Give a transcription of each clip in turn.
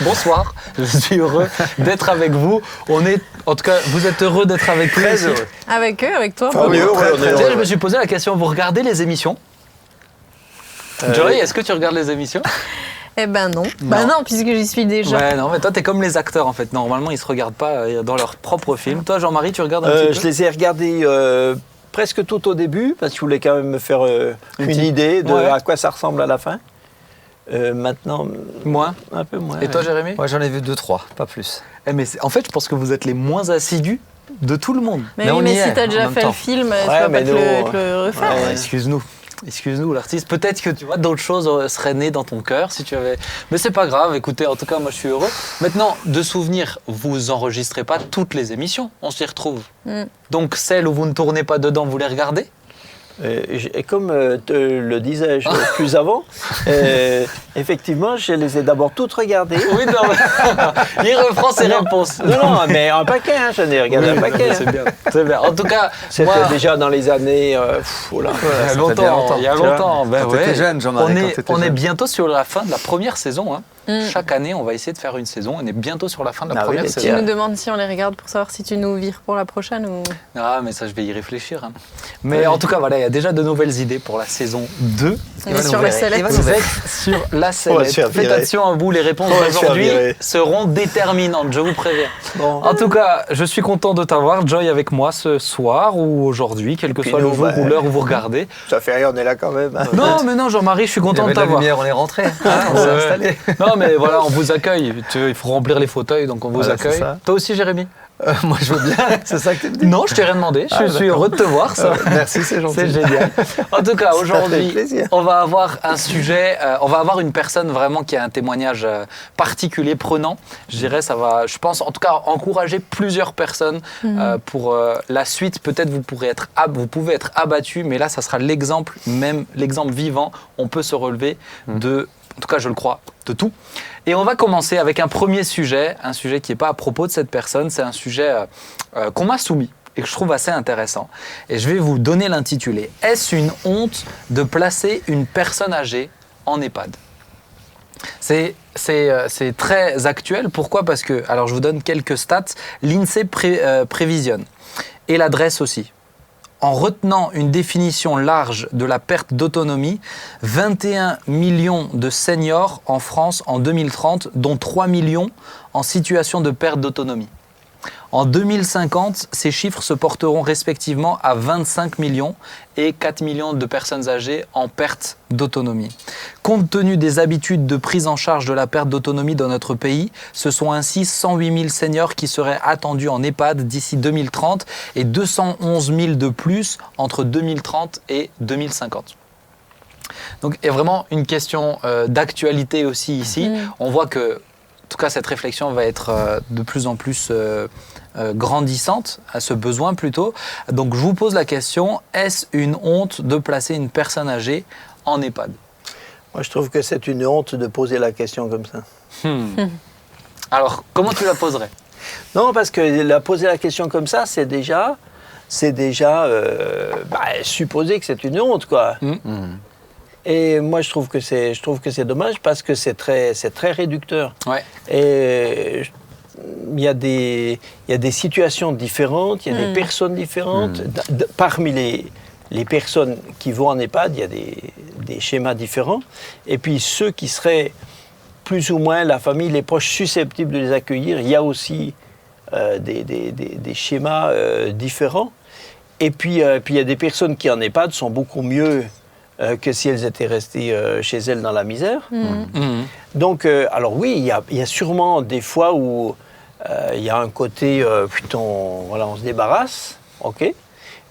bonsoir. Je suis heureux d'être avec vous. En tout cas, vous êtes heureux d'être avec nous. Très heureux. Avec eux, avec toi. Enfin, Je me suis posé la question, vous regardez les émissions Joy, est-ce que tu regardes les émissions? Eh ben non. Bah non, puisque j'y suis déjà. Ouais, non, mais toi, t'es comme les acteurs en fait. Normalement, ils se regardent pas dans leur propre film. Toi, Jean-Marie, tu regardes un petit peu? Je les ai regardés presque tout au début, parce que je voulais quand même me faire une idée de à quoi ça ressemble à la fin. Maintenant, Moins. un peu moins. Et toi, Jérémy? Moi, j'en ai vu 2-3, pas plus. Mais en fait, je pense que vous êtes les moins assidus de tout le monde. Mais oui, on y mais est, si t'as en déjà même fait temps. le film, tu Ouais, vas mais pas te le refaire. Ouais, excuse-nous l'artiste. Peut-être que tu vois d'autres choses seraient nées dans ton cœur si tu avais. Mais c'est pas grave. Écoutez, en tout cas, moi, je suis heureux. Maintenant, de souvenirs, vous enregistrez pas toutes les émissions. On s'y retrouve. Donc celles où vous ne tournez pas dedans, vous les regardez? Et comme te le disais-je plus avant, effectivement, je les ai d'abord toutes regardées. Oui, non, mais... il reprend ses réponses. Non, mais un paquet, hein, j'en ai regardé un paquet. C'est bien, c'est bien. En tout cas, C'était déjà dans les années... il y a longtemps. Ben Quand t'étais jeune, Jean-Marie, on est bientôt sur la fin de la première saison. Hein. Chaque année, on va essayer de faire une saison. On est bientôt sur la fin de la première saison. Tu nous demandes si on les regarde pour savoir si tu nous vires pour la prochaine ou... Ah, mais ça, je vais y réfléchir. Hein. Mais en tout cas, voilà, il y a déjà de nouvelles idées pour la saison 2. On est sur la sellette. Vous êtes sur la sellette. Faites attention à vous, les réponses d'aujourd'hui seront déterminantes, je vous préviens. Bon. En tout cas, je suis content de t'avoir, Joy, avec moi ce soir ou aujourd'hui, quel que soit le jour ou l'heure où vous regardez. Ça fait rien, on est là quand même. Non, mais non, Jean-Marie, je suis content de t'avoir. On est rentré, on s'est installé. Non, mais voilà, on vous accueille. Il faut remplir les fauteuils, donc on vous accueille. Toi aussi, Jérémy? Moi, je veux bien, c'est ça que tu me dis? Non, je t'ai rien demandé. Je suis heureux de te voir. Ça. Merci, c'est gentil. C'est génial. En tout cas, aujourd'hui, plaisir. on va avoir un sujet, on va avoir une personne vraiment qui a un témoignage particulier, prenant. Je dirais, ça va, je pense, en tout cas, encourager plusieurs personnes pour la suite. Peut-être vous pouvez être abattus, mais là, ça sera l'exemple même, l'exemple vivant. On peut se relever de, en tout cas, je le crois, de tout. Et on va commencer avec un premier sujet, un sujet qui n'est pas à propos de cette personne, c'est un sujet qu'on m'a soumis et que je trouve assez intéressant. Et je vais vous donner l'intitulé. Est-ce une honte de placer une personne âgée en EHPAD ? C'est très actuel. Pourquoi ? Parce que, alors je vous donne quelques stats, l'INSEE prévisionne, et l'adresse aussi. En retenant une définition large de la perte d'autonomie, 21 millions de seniors en France en 2030, dont 3 millions en situation de perte d'autonomie. En 2050, ces chiffres se porteront respectivement à 25 millions et 4 millions de personnes âgées en perte d'autonomie. Compte tenu des habitudes de prise en charge de la perte d'autonomie dans notre pays, ce sont ainsi 108 000 seniors qui seraient attendus en EHPAD d'ici 2030 et 211 000 de plus entre 2030 et 2050. Donc il y a vraiment une question d'actualité aussi ici. On voit que, en tout cas, cette réflexion va être de plus en plus grandissante, à ce besoin plutôt. Donc je vous pose la question, est-ce une honte de placer une personne âgée en EHPAD ? Moi, je trouve que c'est une honte de poser la question comme ça. Alors, comment tu la poserais ? Non, parce que poser la question comme ça, c'est déjà supposer que c'est une honte, quoi. Et moi, je trouve que c'est dommage parce que c'est très réducteur. Ouais. Et il y a des situations différentes, il y a des personnes différentes. Parmi les personnes qui vont en EHPAD, il y a des schémas différents. Et puis ceux qui seraient plus ou moins la famille, les proches susceptibles de les accueillir, il y a aussi des schémas différents. Et puis il y a des personnes qui en EHPAD sont beaucoup mieux que si elles étaient restées chez elles dans la misère. Donc, alors oui, il y a sûrement des fois où il y a un côté, on se débarrasse, ok.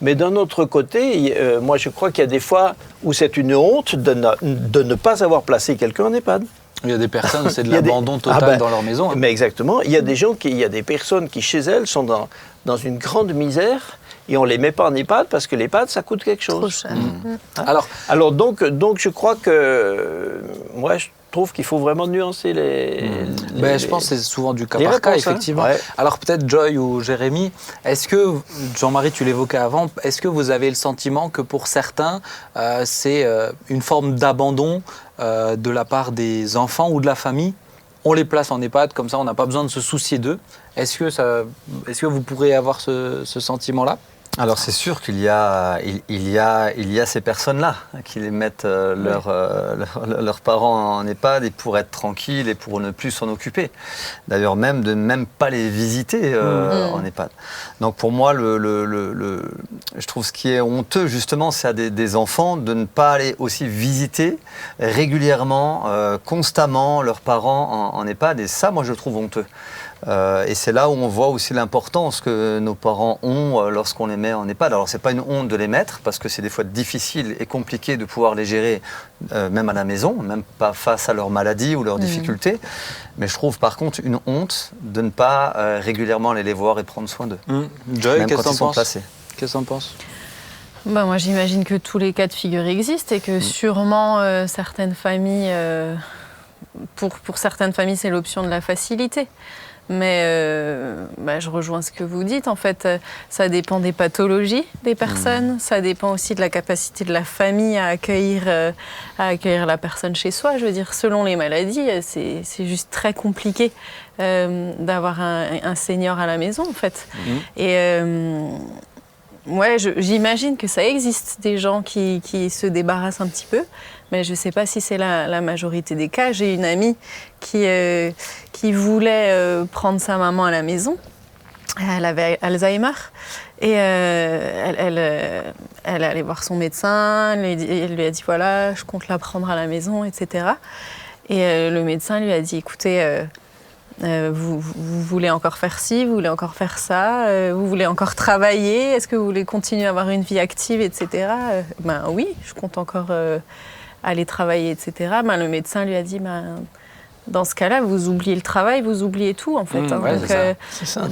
Mais d'un autre côté, moi je crois qu'il y a des fois où c'est une honte de ne pas avoir placé quelqu'un en EHPAD. Il y a des personnes, c'est de l'abandon total dans leur maison. Mais exactement, il y a des personnes qui chez elles sont dans une grande misère. Et on ne les met pas en EHPAD parce que l'EHPAD, ça coûte quelque chose. Trop cher. Alors donc, je crois que moi, je trouve qu'il faut vraiment nuancer je pense que c'est souvent du cas par cas, effectivement. Ouais. Alors peut-être Joy ou Jérémy, est-ce que, Jean-Marie, tu l'évoquais avant, est-ce que vous avez le sentiment que pour certains, c'est une forme d'abandon de la part des enfants ou de la famille ? on les place en EHPAD, comme ça on n'a pas besoin de se soucier d'eux. Est-ce que vous pourrez avoir ce sentiment-là ? Alors c'est sûr qu'il y a ces personnes-là qui les mettent leurs parents en EHPAD et pour être tranquilles et pour ne plus s'en occuper. D'ailleurs même de même pas les visiter en EHPAD. Donc pour moi, je trouve ce qui est honteux justement, c'est à des enfants de ne pas aller aussi visiter régulièrement, constamment leurs parents en EHPAD. Et ça, moi, je trouve honteux. Et c'est là où on voit aussi l'importance que nos parents ont lorsqu'on les met en EHPAD. Alors c'est pas une honte de les mettre parce que c'est des fois difficile et compliqué de pouvoir les gérer même à la maison, même pas face à leur maladie ou leurs difficultés. Mais je trouve par contre une honte de ne pas régulièrement aller les voir et prendre soin d'eux. Joy, même qu'est-ce quand que ils sont t'en penses ? placés. Qu'est-ce que t'en penses ? Moi, j'imagine que tous les cas de figure existent et que sûrement certaines familles, pour certaines familles, c'est l'option de la facilité. Mais je rejoins ce que vous dites. En fait, ça dépend des pathologies des personnes. Ça dépend aussi de la capacité de la famille à accueillir la personne chez soi. Je veux dire, selon les maladies, c'est juste très compliqué d'avoir un senior à la maison, en fait. Et j'imagine que ça existe des gens qui se débarrassent un petit peu. Mais je ne sais pas si c'est la majorité des cas. J'ai une amie qui voulait prendre sa maman à la maison. Elle avait Alzheimer. Et elle allait voir son médecin. Elle lui a dit, voilà, je compte la prendre à la maison, etc. Et le médecin lui a dit, écoutez, vous voulez encore faire ci, vous voulez encore faire ça, vous voulez encore travailler, est-ce que vous voulez continuer à avoir une vie active, etc. Oui, je compte encore... aller travailler, etc. Le médecin lui a dit, dans ce cas-là, vous oubliez le travail, vous oubliez tout, en fait. C'est ça.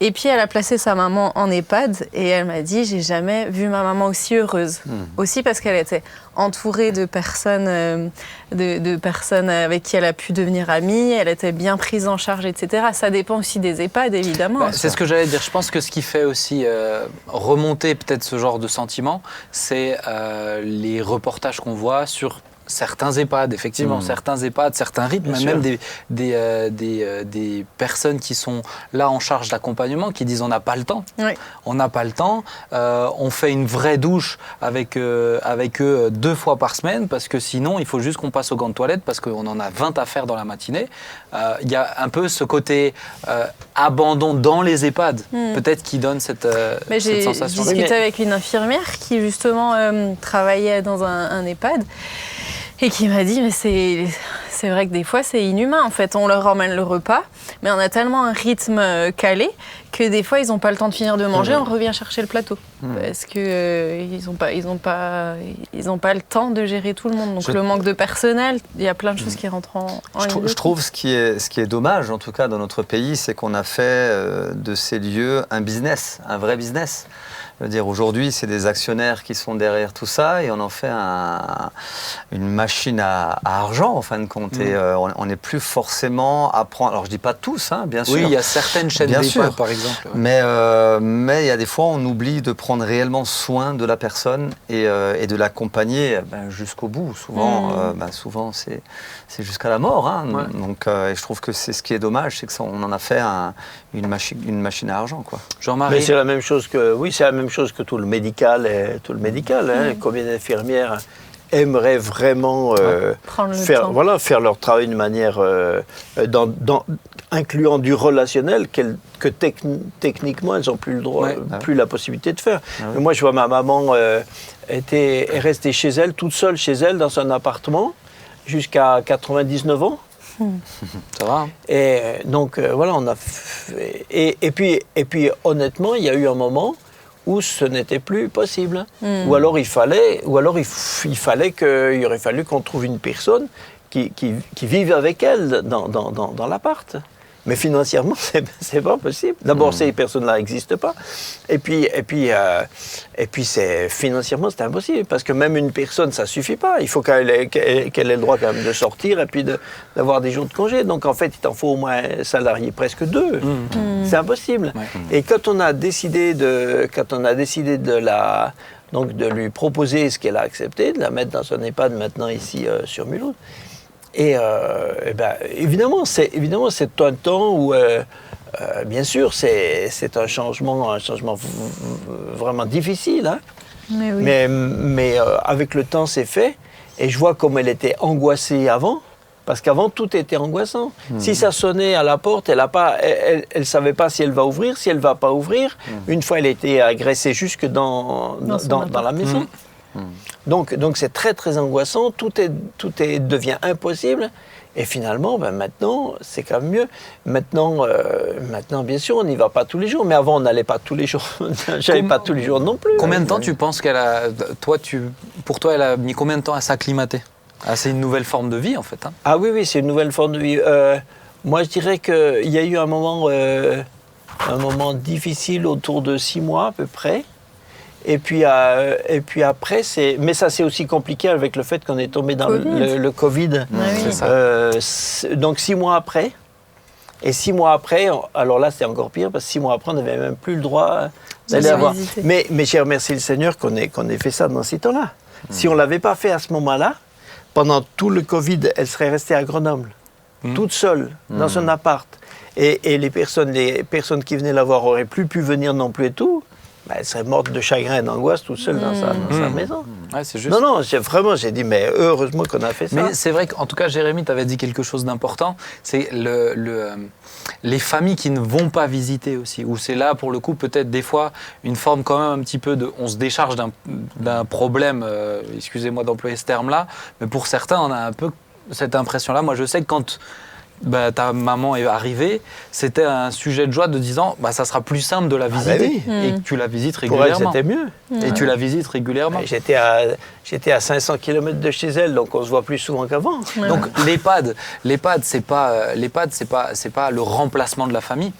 Et puis, elle a placé sa maman en EHPAD et elle m'a dit, j'ai jamais vu ma maman aussi heureuse. Aussi parce qu'elle était entourée de personnes, de personnes avec qui elle a pu devenir amie, elle était bien prise en charge, etc. Ça dépend aussi des EHPAD, évidemment. C'est ce que j'allais dire. Je pense que ce qui fait aussi remonter peut-être ce genre de sentiment, c'est les reportages qu'on voit sur certains EHPAD, effectivement, certains EHPAD, certains rythmes, même des personnes qui sont là en charge d'accompagnement qui disent on n'a pas le temps. Oui. On n'a pas le temps. On fait une vraie douche avec eux 2 fois par semaine parce que sinon il faut juste qu'on passe au gant de toilette parce qu'on en a 20 à faire dans la matinée. Il y a un peu ce côté abandon dans les EHPAD, peut-être qui donne cette sensation. J'ai discuté avec une infirmière qui justement travaillait dans un EHPAD. Et qui m'a dit, mais c'est vrai que des fois, c'est inhumain. En fait, on leur emmène le repas, mais on a tellement un rythme calé que des fois, ils n'ont pas le temps de finir de manger, on revient chercher le plateau. Parce qu'ils n'ont pas le temps de gérer tout le monde. Donc, le manque de personnel, il y a plein de choses qui rentrent en ligne. Je trouve ce qui est dommage, en tout cas, dans notre pays, c'est qu'on a fait de ces lieux un business, un vrai business. Je veux dire, aujourd'hui, c'est des actionnaires qui sont derrière tout ça et on en fait une machine à argent, en fin de compte. Et on n'est plus forcément à prendre... Alors, je ne dis pas tous, bien sûr. Oui, il y a certaines chaînes d'EHPAD, par exemple. Ouais. Mais il y a des fois, on oublie de prendre réellement soin de la personne et de l'accompagner jusqu'au bout. Souvent, c'est jusqu'à la mort. Ouais. Donc, et je trouve que c'est ce qui est dommage, c'est qu'on en a fait une machine à argent, quoi. Jean-Marie. Mais c'est la même chose que tout le médical. Combien d'infirmières aimeraient vraiment faire leur travail d'une manière incluant du relationnel que techniquement elles n'ont plus le droit, plus la possibilité de faire. Mais moi, je vois ma maman est restée chez elle, toute seule chez elle, dans un appartement, jusqu'à 99 ans. Ça va. Et donc, on a et puis honnêtement, il y a eu un moment où ce n'était plus possible. Ou alors il aurait fallu qu'on trouve une personne qui vive avec elle dans l'appart. Mais financièrement, c'est pas possible. D'abord, ces personnes-là n'existent pas. Et puis financièrement, c'est impossible. Parce que même une personne, ça suffit pas. Il faut qu'elle ait le droit quand même de sortir et puis d'avoir des jours de congé. Donc en fait, il t'en faut au moins salarié presque 2. C'est impossible. Ouais. Et quand on a décidé de lui proposer ce qu'elle a accepté, de la mettre dans son EHPAD maintenant ici sur Mulhouse, Évidemment, c'est un temps où, bien sûr, c'est un changement vraiment difficile. Hein. Mais oui. Mais avec le temps, c'est fait. Et je vois comme elle était angoissée avant. Parce qu'avant, tout était angoissant. Si ça sonnait à la porte, elle savait pas si elle va ouvrir, si elle va pas ouvrir. Une fois, elle était agressée jusque dans la maison. Donc c'est très, très angoissant. Tout devient impossible. Et finalement, maintenant, c'est quand même mieux. Maintenant, bien sûr, on n'y va pas tous les jours. Mais avant, on n'allait pas tous les jours. J'allais pas tous les jours non plus. Combien de temps tu penses qu'elle a... Pour toi, elle a mis combien de temps à s'acclimater? C'est une nouvelle forme de vie, en fait. Hein. Ah oui, c'est une nouvelle forme de vie. Moi, je dirais qu'il y a eu un moment difficile autour de 6 mois à peu près. Et puis après, mais ça c'est aussi compliqué avec le fait qu'on est tombé dans le Covid. Oui. C'est ça. Donc 6 mois après. Et 6 mois après, alors là c'est encore pire parce que 6 mois après on n'avait même plus le droit d'aller avoir. Mais j'ai remercié le Seigneur qu'on ait fait ça dans ces temps-là. Si on ne l'avait pas fait à ce moment-là, pendant tout le Covid, elle serait restée à Grenoble, toute seule, dans un appart. Et les personnes qui venaient la voir n'auraient plus pu venir non plus et tout. Elle serait morte de chagrin et d'angoisse toute seule dans sa maison. Ouais, c'est juste. Non, j'ai dit, mais heureusement qu'on a fait ça. Mais c'est vrai qu'en tout cas, Jérémy, tu avais dit quelque chose d'important. C'est les familles qui ne vont pas visiter aussi. Où c'est là, pour le coup, peut-être des fois, une forme quand même un petit peu de... On se décharge d'un problème, excusez-moi d'employer ce terme-là, mais pour certains, on a un peu cette impression-là. Moi, je sais que quand... ta maman est arrivée, c'était un sujet de joie de disant ça sera plus simple de la visiter et que tu la visites régulièrement. Pour elle, c'était mieux. Et tu la visites régulièrement. J'étais à 500 km de chez elle, donc on se voit plus souvent qu'avant. Ouais. Donc l'EHPAD, c'est pas le remplacement de la famille.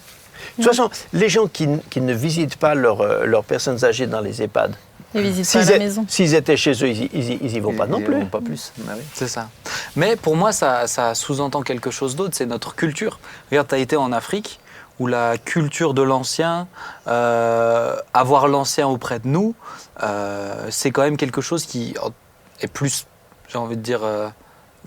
De toute façon, les gens qui ne visitent pas leurs personnes âgées dans les EHPAD, Ils visitent pas la maison. s'ils étaient chez eux, ils y vont pas non plus. Ils vont pas plus. Oui. C'est ça. Mais pour moi, ça sous-entend quelque chose d'autre, c'est notre culture. Regarde, tu as été en Afrique, où la culture de l'ancien, avoir l'ancien auprès de nous, c'est quand même quelque chose qui est plus, j'ai envie de dire,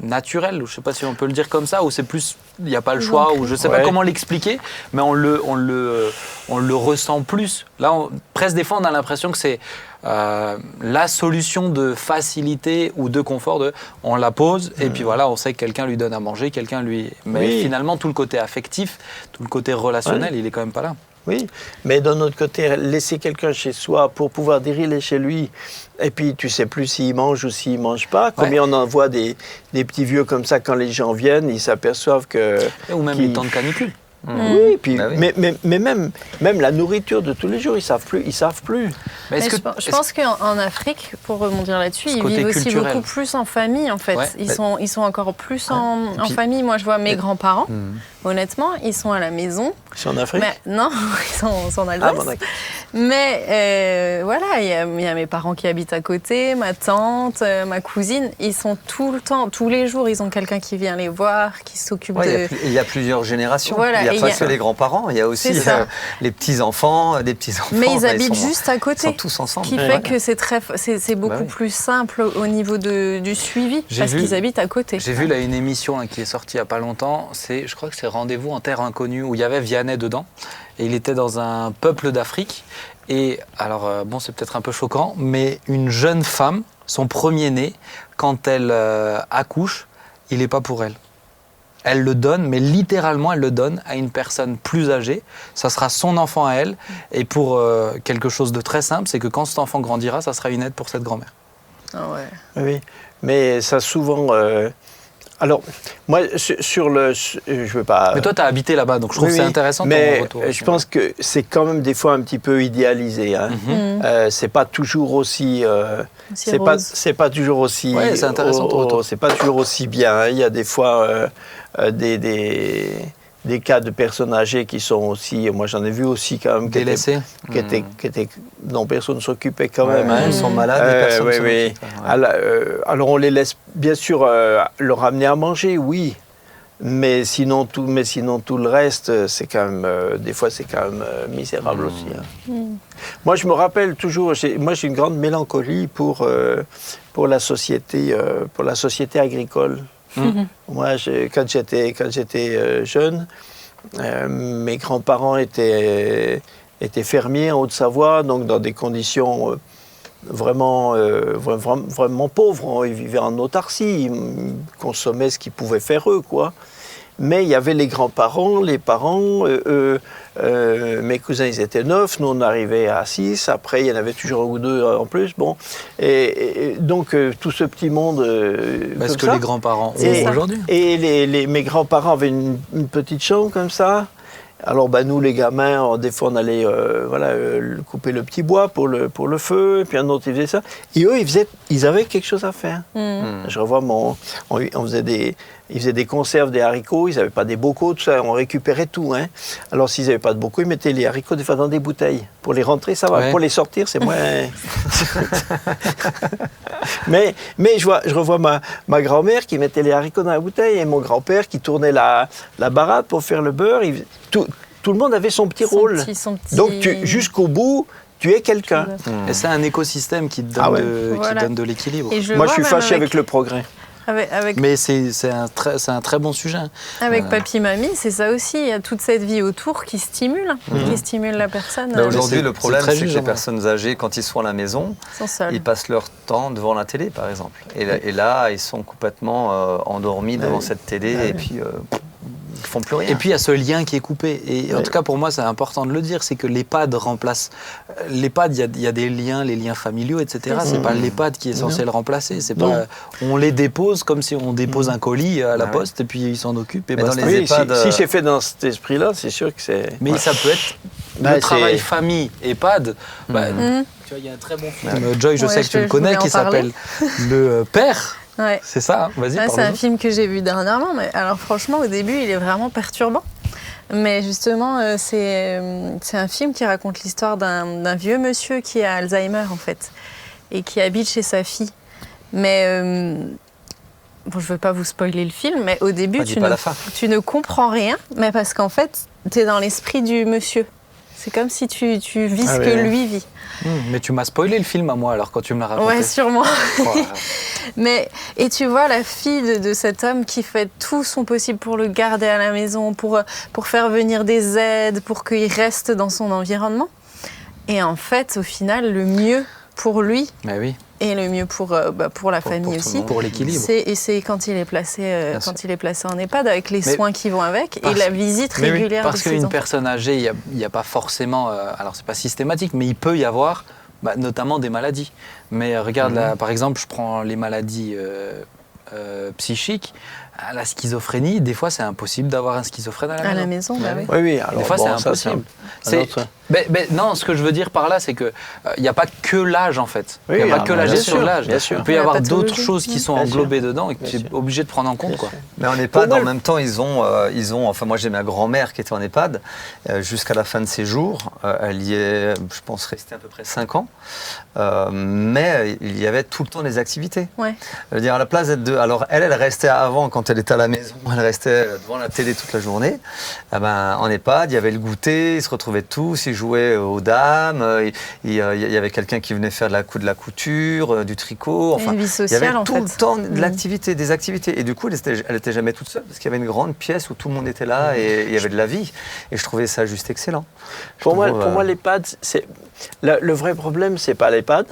naturel, ou je ne sais pas si on peut le dire comme ça, ou c'est plus, il n'y a pas le choix, ou je ne sais pas comment l'expliquer, mais on le ressent plus. Là, presque des fois, on a l'impression que c'est la solution de facilité ou de confort, on la pose, et puis voilà, on sait que quelqu'un lui donne à manger, mais finalement, tout le côté affectif, tout le côté relationnel, il est quand même pas là. Oui, mais d'un autre côté, laisser quelqu'un chez soi pour pouvoir dire il est chez lui, et puis tu sais plus s'il mange ou s'il mange pas. Combien on en voit des petits vieux comme ça, quand les gens viennent, ils s'aperçoivent que... Ou même les temps de canicule. Oui, puis, mais même la nourriture de tous les jours, ils savent plus. Mais je pense qu'en Afrique, pour rebondir là-dessus, ils vivent aussi beaucoup plus en famille, en fait. Ils sont encore plus en famille. Moi, je vois mes grands-parents, honnêtement, ils sont à la maison. Ils sont en Afrique? Non, ils sont en Alsace. Mais voilà, il y a mes parents qui habitent à côté, ma tante, ma cousine. Ils sont tout le temps, tous les jours, ils ont quelqu'un qui vient les voir, qui s'occupe de... Il y a plusieurs générations. Voilà, il n'y a pas que les grands-parents, il y a aussi les petits-enfants, des petits-enfants. Mais ils habitent juste à côté. Ils sont tous ensemble. Ce qui fait que c'est beaucoup plus simple au niveau du suivi, parce qu'ils habitent à côté. J'ai vu là une émission qui est sortie il n'y a pas longtemps, je crois que c'est Rendez-vous en Terre Inconnue, où il y avait Vianney dedans, et il était dans un peuple d'Afrique, et alors c'est peut-être un peu choquant, mais une jeune femme, son premier-né, quand elle accouche, il n'est pas pour elle. Elle le donne, mais littéralement, elle le donne à une personne plus âgée. Ça sera son enfant à elle. Et pour quelque chose de très simple, c'est que quand cet enfant grandira, ça sera une aide pour cette grand-mère. Ah ouais. Oui, mais ça souvent... Alors, moi, je veux pas... Mais toi, tu as habité là-bas, donc je trouve que c'est intéressant ton retour. Mais je pense que c'est quand même des fois un petit peu idéalisé. Hein. C'est pas toujours aussi... c'est pas toujours aussi... Oui, c'est intéressant ton retour. C'est pas toujours aussi bien. Hein. Il y a des fois des cas de personnes âgées qui sont aussi... Moi, j'en ai vu aussi quand même... Délaissées. Dont personne ne s'occupait quand même. Hein. Ils sont malades et personne ne s'en occupe. Alors, on les laisse bien sûr leur amener à manger, oui. Mais sinon, tout le reste, c'est quand même... des fois, c'est quand même misérable aussi. Hein. Moi, je me rappelle toujours... J'ai une grande mélancolie pour la société agricole. Moi, quand j'étais jeune, mes grands-parents étaient fermiers en Haute-Savoie, donc dans des conditions vraiment pauvres. Ils vivaient en autarcie, ils consommaient ce qu'ils pouvaient faire eux, quoi. Mais il y avait les grands-parents, les parents, mes cousins, ils étaient 9, nous on arrivait à 6, après il y en avait toujours un ou deux en plus, bon. Et donc tout ce petit monde Parce comme que ça. les grands-parents ont aujourd'hui. Et mes grands-parents avaient une petite chambre comme ça. Alors nous les gamins, des fois on allait couper le petit bois pour le feu, et puis un autre il faisait ça. Et eux ils avaient quelque chose à faire. Je revois ils faisaient des conserves, des haricots, ils n'avaient pas des bocaux, tout ça, on récupérait tout. Hein. Alors s'ils n'avaient pas de bocaux, ils mettaient les haricots des fois dans des bouteilles. Pour les rentrer, ça va. Ouais. Pour les sortir, c'est moins... mais je revois ma grand-mère qui mettait les haricots dans la bouteille et mon grand-père qui tournait la baratte pour faire le beurre. Tout le monde avait son petit rôle. Son petit... Donc jusqu'au bout, tu es quelqu'un. Et c'est un écosystème qui te donne, qui donne de l'équilibre. Moi, je suis fâché avec le progrès. Mais c'est un très bon sujet. Avec papy-mamie, c'est ça aussi. Il y a toute cette vie autour qui stimule la personne. Aujourd'hui, le problème, très c'est que juste, les hein. personnes âgées, quand ils sont à la maison, Sont seuls. ils passent leur temps devant la télé, par exemple. Et là, ils sont complètement endormis devant cette télé et puis ils ne font plus rien. Et puis il y a ce lien qui est coupé. Et en tout cas pour moi c'est important de le dire, c'est que l'EHPAD remplace. L'EHPAD, il y a des liens, les liens familiaux, etc. C'est pas l'EHPAD qui est censé le remplacer. C'est pas. On les dépose comme si on dépose un colis à la poste et puis ils s'en occupent. Et Mais basta. dans les EHPAD, si c'est fait dans cet esprit-là, c'est sûr que c'est. Mais ça peut être le travail famille EHPAD. Tu vois, il y a un très bon film. Joy, je sais que tu le connais, qui s'appelle Le Père. Ouais. C'est ça, hein. Vas-y, C'est un parle-nous. film que j'ai vu dernièrement, mais alors franchement au début il est vraiment perturbant. Mais justement c'est un film qui raconte l'histoire d'un vieux monsieur qui a Alzheimer en fait et qui habite chez sa fille. Mais bon, je veux pas vous spoiler le film, mais au début tu ne comprends rien, mais parce qu'en fait tu es dans l'esprit du monsieur. C'est comme si tu vis ce que lui vit. Mais tu m'as spoilé le film à moi alors quand tu me l'as raconté. Ouais, sûrement. Oh, Et tu vois la fille de cet homme qui fait tout son possible pour le garder à la maison, pour faire venir des aides, pour qu'il reste dans son environnement. Et en fait, au final, le mieux pour lui mais oui. et le mieux pour la famille aussi, Pour l'équilibre. c'est quand il est placé en EHPAD avec les soins qui vont avec et la visite régulière parce de ses qu'une enfants. personne âgée, il n'y a pas forcément, alors c'est pas systématique, mais il peut y avoir notamment des maladies. Mais regarde, là, par exemple, je prends les maladies psychiques. La schizophrénie, des fois, c'est impossible d'avoir un schizophrène à la maison. Bah oui. Oui, alors des fois, c'est impossible. Non, ce que je veux dire par là, c'est qu'il n'y a pas que l'âge, en fait. Il n'y a pas que la gestion de l'âge. Il peut y avoir d'autres choses qui sont englobées dedans et que tu es obligé de prendre en compte. Quoi. Mais en EHPAD, en même temps, ils ont enfin, moi, j'ai ma grand-mère qui était en EHPAD jusqu'à la fin de ses jours. Elle y est, je pense, restée à peu près 5 ans. Mais il y avait tout le temps des activités. Ouais. Je veux dire, à la place d'être deux. Alors, elle restait avant, quand elle était à la maison, elle restait devant la télé toute la journée. En EHPAD, il y avait le goûter, ils se retrouvaient tous, ils jouaient aux dames, il y avait quelqu'un qui venait faire de la couture, du tricot. Enfin, une vie sociale, il y avait tout en le fait. temps de l'activité, des activités. Et du coup, elle était jamais toute seule, parce qu'il y avait une grande pièce où tout le monde était là et il y avait de la vie. Et je trouvais ça juste excellent. Pour moi, l'EHPAD, le vrai problème, c'est pas l'EHPAD.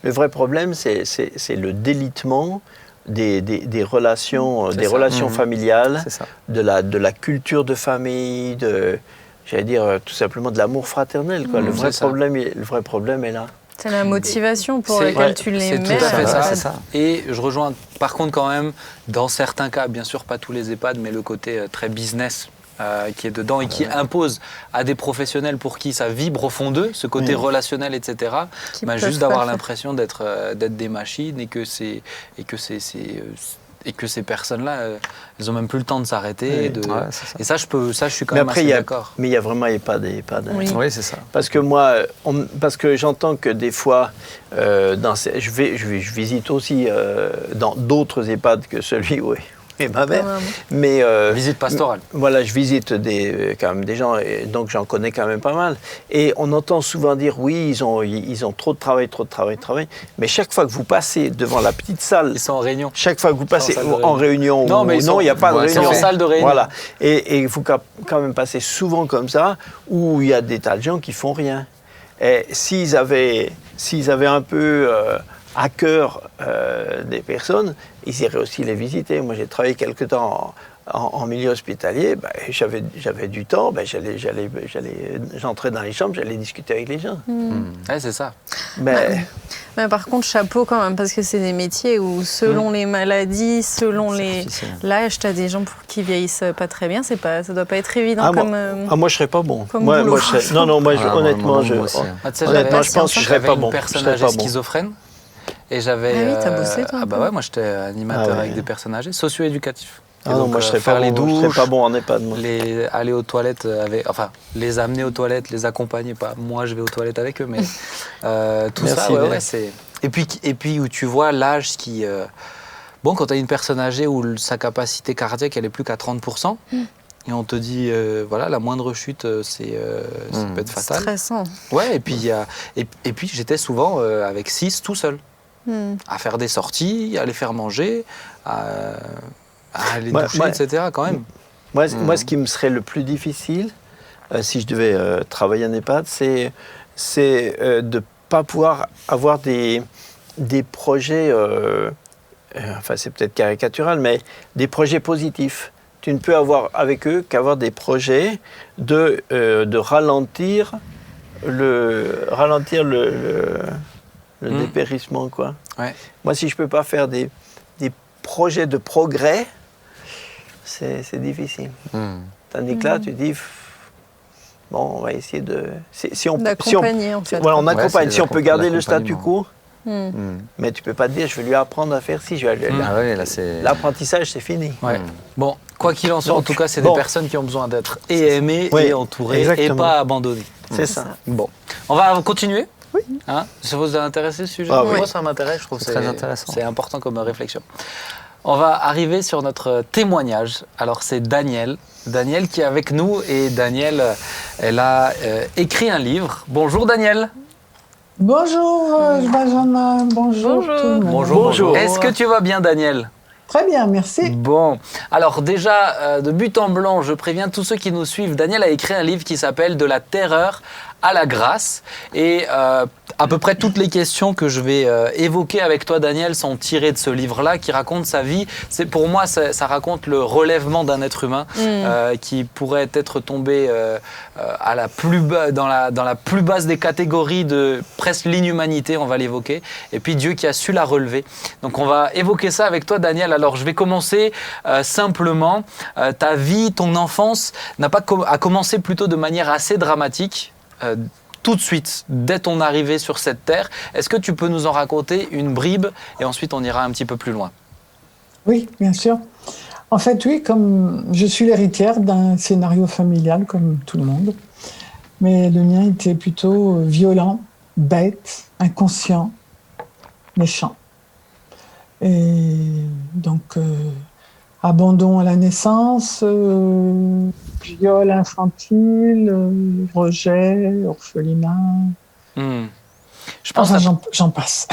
Le vrai problème, c'est le délitement des relations, familiales, de la culture de famille, j'allais dire tout simplement de l'amour fraternel. Quoi. Le vrai problème est là. C'est la motivation pour laquelle tu les mets. C'est tout à fait ça. ça. Et je rejoins par contre quand même, dans certains cas, bien sûr pas tous les EHPAD, mais le côté très business qui est dedans et qui impose à des professionnels pour qui ça vibre au fond d'eux, ce côté relationnel, etc. Juste d'avoir l'impression d'être des machines et que ces personnes-là, elles n'ont même plus le temps de s'arrêter. Et ça, je suis quand même assez d'accord. Mais il y a vraiment EHPAD et EHPAD. Oui, c'est ça. Parce que moi, parce que j'entends que des fois, je visite aussi dans d'autres EHPAD que celui où et ma mère. maman. Mais Visite pastorale. voilà, je visite quand même des gens, et donc j'en connais quand même pas mal. Et on entend souvent dire, oui, ils ont trop de travail. Mais chaque fois que vous passez devant la petite salle, Ils sont en réunion. chaque fois que vous passez salle de en réunion, Non, mais ils sont- il n'y a pas de ouais, réunion. c'est en salle de réunion. Voilà. Et il faut quand même passer souvent comme ça, où il y a des tas de gens qui font rien. Et s'ils avaient un peu à cœur des personnes, ils iraient aussi les visiter. Moi, j'ai travaillé quelque temps en milieu hospitalier. Ben, j'avais du temps. Ben, j'entrais dans les chambres, j'allais discuter avec les gens. Ouais, c'est ça. Mais Mais par contre, chapeau quand même, parce que c'est des métiers où, selon les maladies, selon difficile. l'âge, tu as des gens pour qui vieillissent pas très bien. Ça doit pas être évident moi, je serais pas bon. comme Moi, boulot. Honnêtement, moi aussi, hein. Ah, tu sais, honnêtement, j'avais- je pense que je serais j'avais pas une bon. personne Je serais âgée pas bon. schizophrène. Et j'avais. Ah oui, t'as bossé, toi, un Ah bah peu. ouais, moi j'étais animateur Ah ouais. avec des personnes âgées, socio-éducatif. Et Ah non, donc, moi, je serais faire pas les bon. Je douches, serais pas bon en EHPAD. Moi. aller aux toilettes les amener aux toilettes, les accompagner, pas moi je vais aux toilettes avec eux, mais tout Merci, ça, ouais, Léa. c'est... Et puis où tu vois l'âge qui... Bon, quand tu as une personne âgée où sa capacité cardiaque, elle est plus qu'à 30%, et on te dit, voilà, la moindre chute, ça peut être fatal. Stressant. Ouais, et puis, et puis j'étais souvent avec 6 tout seul, à faire des sorties, à les faire manger, à les doucher, etc. quand même. Moi, ce qui me serait le plus difficile, si je devais travailler en EHPAD, c'est de ne pas pouvoir avoir des projets, enfin c'est peut-être caricatural, mais des projets positifs. Tu ne peux avoir avec eux qu'avoir des projets de ralentir le dépérissement, quoi. Ouais. Moi, si je ne peux pas faire des projets de progrès, c'est difficile. Tandis que là, tu dis, bon, on va essayer de... D'accompagner, en fait. Voilà, on Ouais, accompagne. c'est Si on peut garder le statu quo, Hmm. mais tu ne peux pas te dire, je vais lui apprendre à faire ci. Ah ouais, là c'est. L'apprentissage, c'est fini. Ouais. Bon, quoi qu'il en soit, en Donc, tout cas, c'est bon. des personnes qui ont besoin d'être aimées Oui, et entourées exactement. et pas abandonnées. C'est ça. Bon, on va continuer. Oui. Hein, ça vous a intéressé ce sujet? Ah oui. Moi, ça m'intéresse. Je trouve que C'est très intéressant. C'est important comme réflexion. On va arriver sur notre témoignage. Alors, c'est Daniel. Daniel qui est avec nous. Et Daniel, elle a écrit un livre. Bonjour, Daniel. Bonjour Benjamin, bonjour tout le monde. Bonjour. Est-ce que tu vas bien, Daniel? Très bien, merci. Bon, alors déjà, de but en blanc, je préviens tous ceux qui nous suivent, Daniel a écrit un livre qui s'appelle « De la terreur à la grâce ». Et à peu près toutes les questions que je vais évoquer avec toi, Daniel, sont tirées de ce livre-là, qui raconte sa vie. Pour moi, ça raconte le relèvement d'un être humain qui pourrait être tombé à la plus dans la plus basse des catégories de presque l'inhumanité, on va l'évoquer. Et puis Dieu qui a su la relever. Donc on va évoquer ça avec toi, Daniel. Alors je vais commencer simplement. Ta vie, ton enfance a commencé plutôt de manière assez dramatique. Tout de suite, dès ton arrivée sur cette terre. Est-ce que tu peux nous en raconter une bribe et ensuite on ira un petit peu plus loin? Oui, bien sûr. En fait, oui, comme je suis l'héritière d'un scénario familial comme tout le monde, mais le mien était plutôt violent, bête, inconscient, méchant. Et donc, abandon à la naissance, viol infantile, rejet, orphelinat. Je pense Enfin, j'en passe.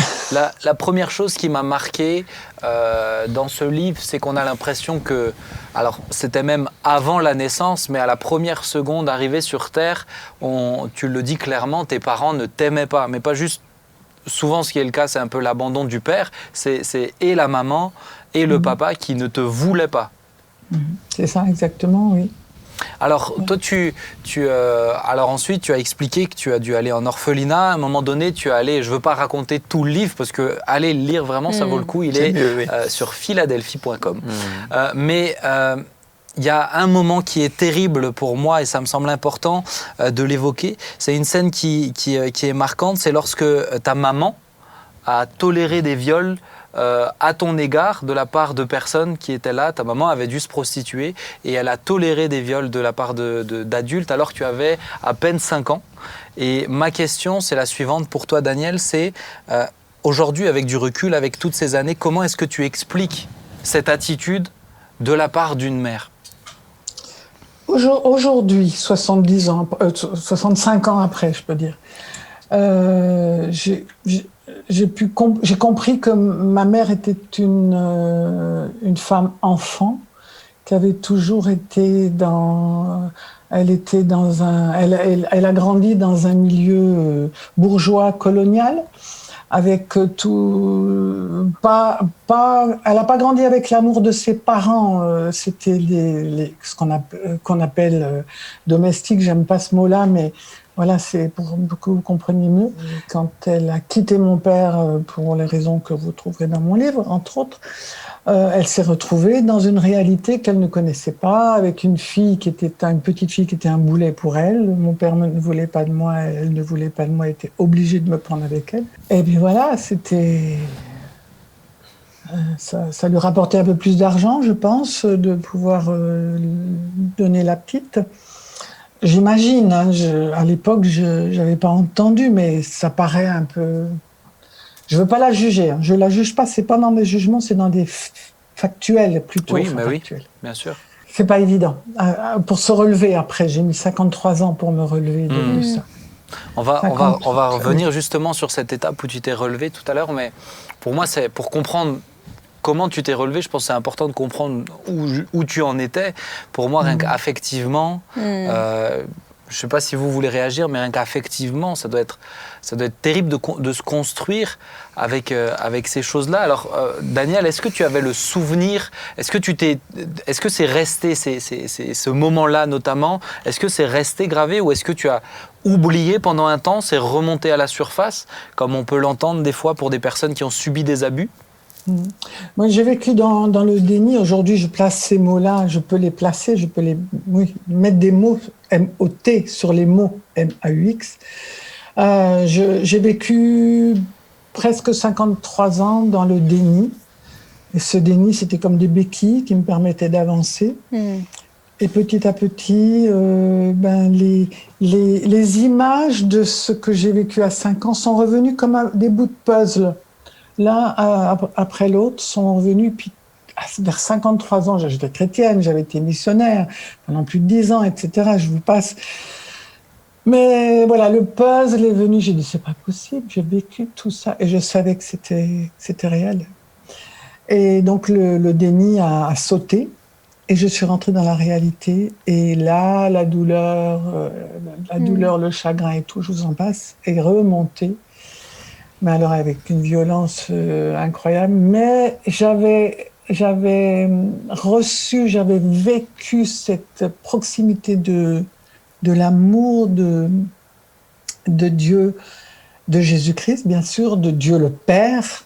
la première chose qui m'a marqué dans ce livre, c'est qu'on a l'impression que, alors c'était même avant la naissance, mais à la première seconde arrivée sur Terre, tu le dis clairement, tes parents ne t'aimaient pas, mais pas juste. Souvent, ce qui est le cas, c'est un peu l'abandon du père. C'est et la maman et le papa qui ne te voulaient pas. C'est ça, exactement, oui. Alors, toi, alors ensuite, tu as expliqué que tu as dû aller en orphelinat. À un moment donné, tu es allé, je ne veux pas raconter tout le livre, parce que aller le lire, vraiment, ça vaut le coup. Il est mieux, oui. sur philadelphie.com. Mais il y a un moment qui est terrible pour moi, et ça me semble important de l'évoquer. C'est une scène qui est marquante. C'est lorsque ta maman a toléré des viols à ton égard de la part de personnes qui étaient là. Ta maman avait dû se prostituer et elle a toléré des viols de la part d'adultes alors que tu avais à peine 5 ans. Et ma question, c'est la suivante pour toi, Daniel, c'est aujourd'hui, avec du recul, avec toutes ces années, comment est-ce que tu expliques cette attitude de la part d'une mère? Aujourd'hui, 65 ans après, je peux dire, j'ai compris que ma mère était une femme enfant, qui avait toujours été elle a grandi dans un milieu bourgeois colonial, avec elle n'a pas grandi avec l'amour de ses parents. C'était ce qu'on appelle domestique. J'aime pas ce mot-là, mais voilà, c'est pour que vous compreniez mieux. Quand elle a quitté mon père pour les raisons que vous trouverez dans mon livre, entre autres, elle s'est retrouvée dans une réalité qu'elle ne connaissait pas, avec une petite fille qui était un boulet pour elle. Mon père ne voulait pas de moi, elle ne voulait pas de moi, elle était obligée de me prendre avec elle. Et puis voilà, ça lui rapportait un peu plus d'argent, je pense, de pouvoir donner la petite. J'imagine, à l'époque, je n'avais pas entendu, mais ça paraît un peu... Je ne veux pas la juger, je ne la juge pas, ce n'est pas dans des jugements, c'est dans des factuels plutôt. Oui, mais oui, bien sûr. Ce n'est pas évident. Pour se relever après, j'ai mis 53 ans pour me relever de ça. On va revenir justement sur cette étape où tu t'es relevé tout à l'heure, mais pour moi, c'est pour comprendre comment tu t'es relevé, je pense que c'est important de comprendre où tu en étais. Pour moi, rien qu'affectivement, je ne sais pas si vous voulez réagir, mais rien qu'affectivement, ça doit être terrible de se construire avec ces choses-là. Alors, Daniel, est-ce que tu avais le souvenir, est-ce que c'est resté, ce moment-là notamment, est-ce que c'est resté gravé ou est-ce que tu as oublié pendant un temps, c'est remonté à la surface, comme on peut l'entendre des fois pour des personnes qui ont subi des abus? Moi, j'ai vécu dans le déni. Aujourd'hui, je place ces mots-là, je peux les placer, je peux mettre des mots M-O-T sur les mots M-A-U-X. J'ai vécu presque 53 ans dans le déni. Et ce déni, c'était comme des béquilles qui me permettaient d'avancer. Et petit à petit, les images de ce que j'ai vécu à 5 ans sont revenues comme des bouts de puzzle. L'un après l'autre sont revenus, puis vers 53 ans, j'étais chrétienne, j'avais été missionnaire pendant plus de 10 ans, etc. Je vous passe. Mais voilà, le puzzle est venu, j'ai dit, c'est pas possible, j'ai vécu tout ça, et je savais que c'était réel. Et donc le déni a sauté, et je suis rentrée dans la réalité, et là, la douleur, le chagrin et tout, je vous en passe, est remonté. Mais alors avec une violence incroyable. Mais j'avais vécu cette proximité de l'amour de Dieu, de Jésus-Christ, bien sûr, de Dieu le Père.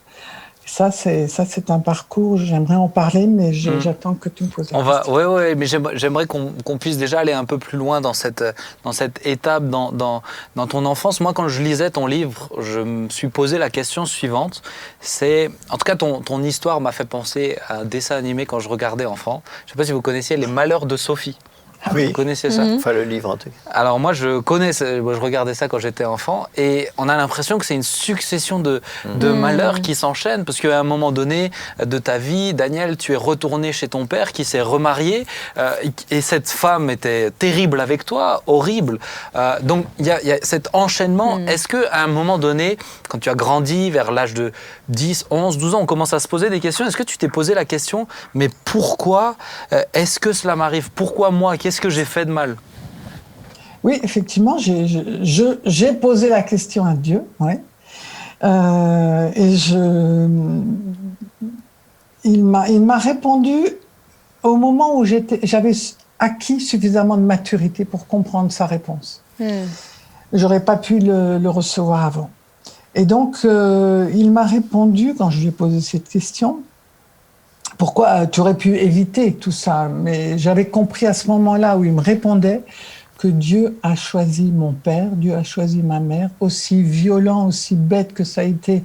Ça, c'est un parcours, j'aimerais en parler, mais j'attends que tu me poses la question. Oui, mais j'aimerais qu'on puisse déjà aller un peu plus loin dans cette étape, dans ton enfance. Moi, quand je lisais ton livre, je me suis posé la question suivante. En tout cas, ton histoire m'a fait penser à un dessin animé quand je regardais enfant. Je ne sais pas si vous connaissiez Les Malheurs de Sophie. Oui. Vous connaissez ça? Enfin, le livre en tout cas. Alors moi, je regardais ça quand j'étais enfant et on a l'impression que c'est une succession de malheurs qui s'enchaînent parce qu'à un moment donné de ta vie, Daniel, tu es retourné chez ton père qui s'est remarié et cette femme était terrible avec toi, horrible. Donc il y a cet enchaînement. Est-ce qu'à un moment donné, quand tu as grandi vers l'âge de 10, 11, 12 ans, on commence à se poser des questions. Est-ce que tu t'es posé la question, mais pourquoi est-ce que cela m'arrive? Pourquoi moi? Qu'est-ce que j'ai fait de mal? Oui, effectivement, j'ai posé la question à Dieu, ouais. Et il m'a répondu au moment où j'avais acquis suffisamment de maturité pour comprendre sa réponse. J'aurais pas pu le recevoir avant. Et donc, il m'a répondu, quand je lui ai posé cette question, pourquoi tu aurais pu éviter tout ça? Mais j'avais compris à ce moment-là où il me répondait que Dieu a choisi mon père, Dieu a choisi ma mère, aussi violent, aussi bête que ça a été.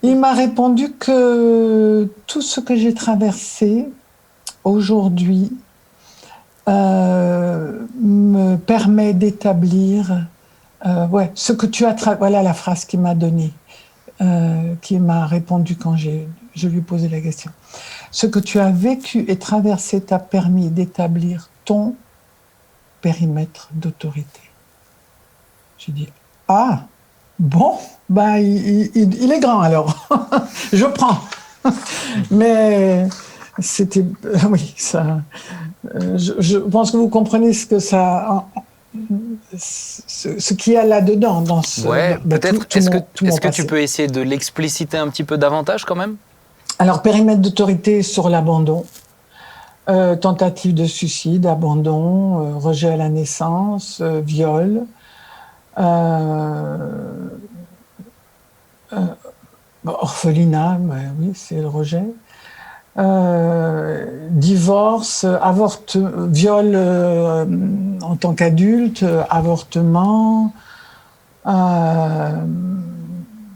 Il m'a répondu que tout ce que j'ai traversé aujourd'hui me permet d'établir ce que tu as voilà la phrase qu'il m'a donnée, qui m'a répondu quand j'ai je lui posais la question. Ce que tu as vécu et traversé t'a permis d'établir ton périmètre d'autorité. J'ai dit, ah, bon, ben, il est grand alors. Je prends. Mais c'était... oui, ça... je pense que vous comprenez ce que ça... ce qu'il y a là-dedans, dans ce... Ouais, peut-être. Est-ce que tu passé. peux essayer de l'expliciter un petit peu davantage quand même? Alors, périmètre d'autorité sur l'abandon, tentative de suicide, abandon, rejet à la naissance, viol, orphelinat, oui, c'est le rejet, divorce, viol en tant qu'adulte, avortement,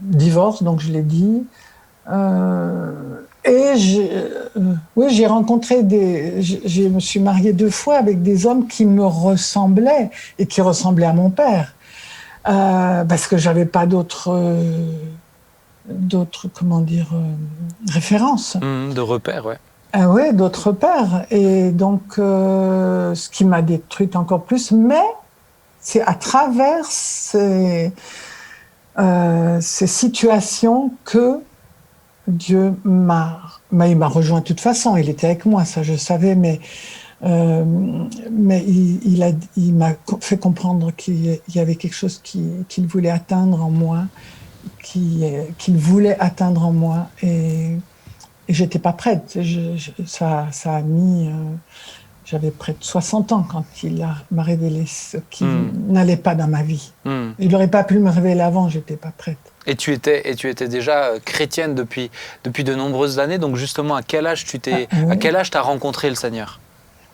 divorce, donc je l'ai dit. Et j'ai rencontré je me suis mariée 2 fois avec des hommes qui me ressemblaient et qui ressemblaient à mon père, parce que j'avais pas d'autres références. De repères, ouais. Oui, d'autres repères. Et donc, ce qui m'a détruite encore plus, mais c'est à travers ces situations que Dieu il m'a rejoint de toute façon, il était avec moi, ça je savais, mais il m'a fait comprendre qu'il y avait quelque chose qu'il voulait atteindre en moi, qu'il voulait atteindre en moi, et j'étais pas prête. Ça a mis... j'avais près de 60 ans quand il m'a révélé ce qui n'allait pas dans ma vie. Il n'aurait pas pu me révéler avant, j'étais pas prête. Et tu étais déjà chrétienne depuis de nombreuses années, donc justement, à quel âge à quel âge t'as rencontré le Seigneur?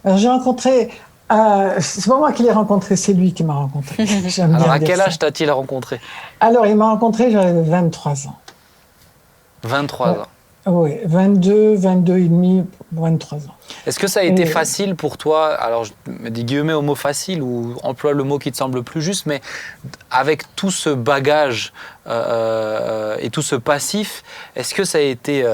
Alors j'ai rencontré, c'est pas moi qui l'ai rencontré, c'est lui qui m'a rencontré. Alors à quel âge t'as-t-il rencontré? Alors il m'a rencontré, j'avais 23 ans. 23 ans. Oui, 22 et demi, 23 ans. Est-ce que ça a été facile pour toi, alors je mets des guillemets au mot facile ou emploie le mot qui te semble plus juste, mais avec tout ce bagage et tout ce passif, est-ce que ça a été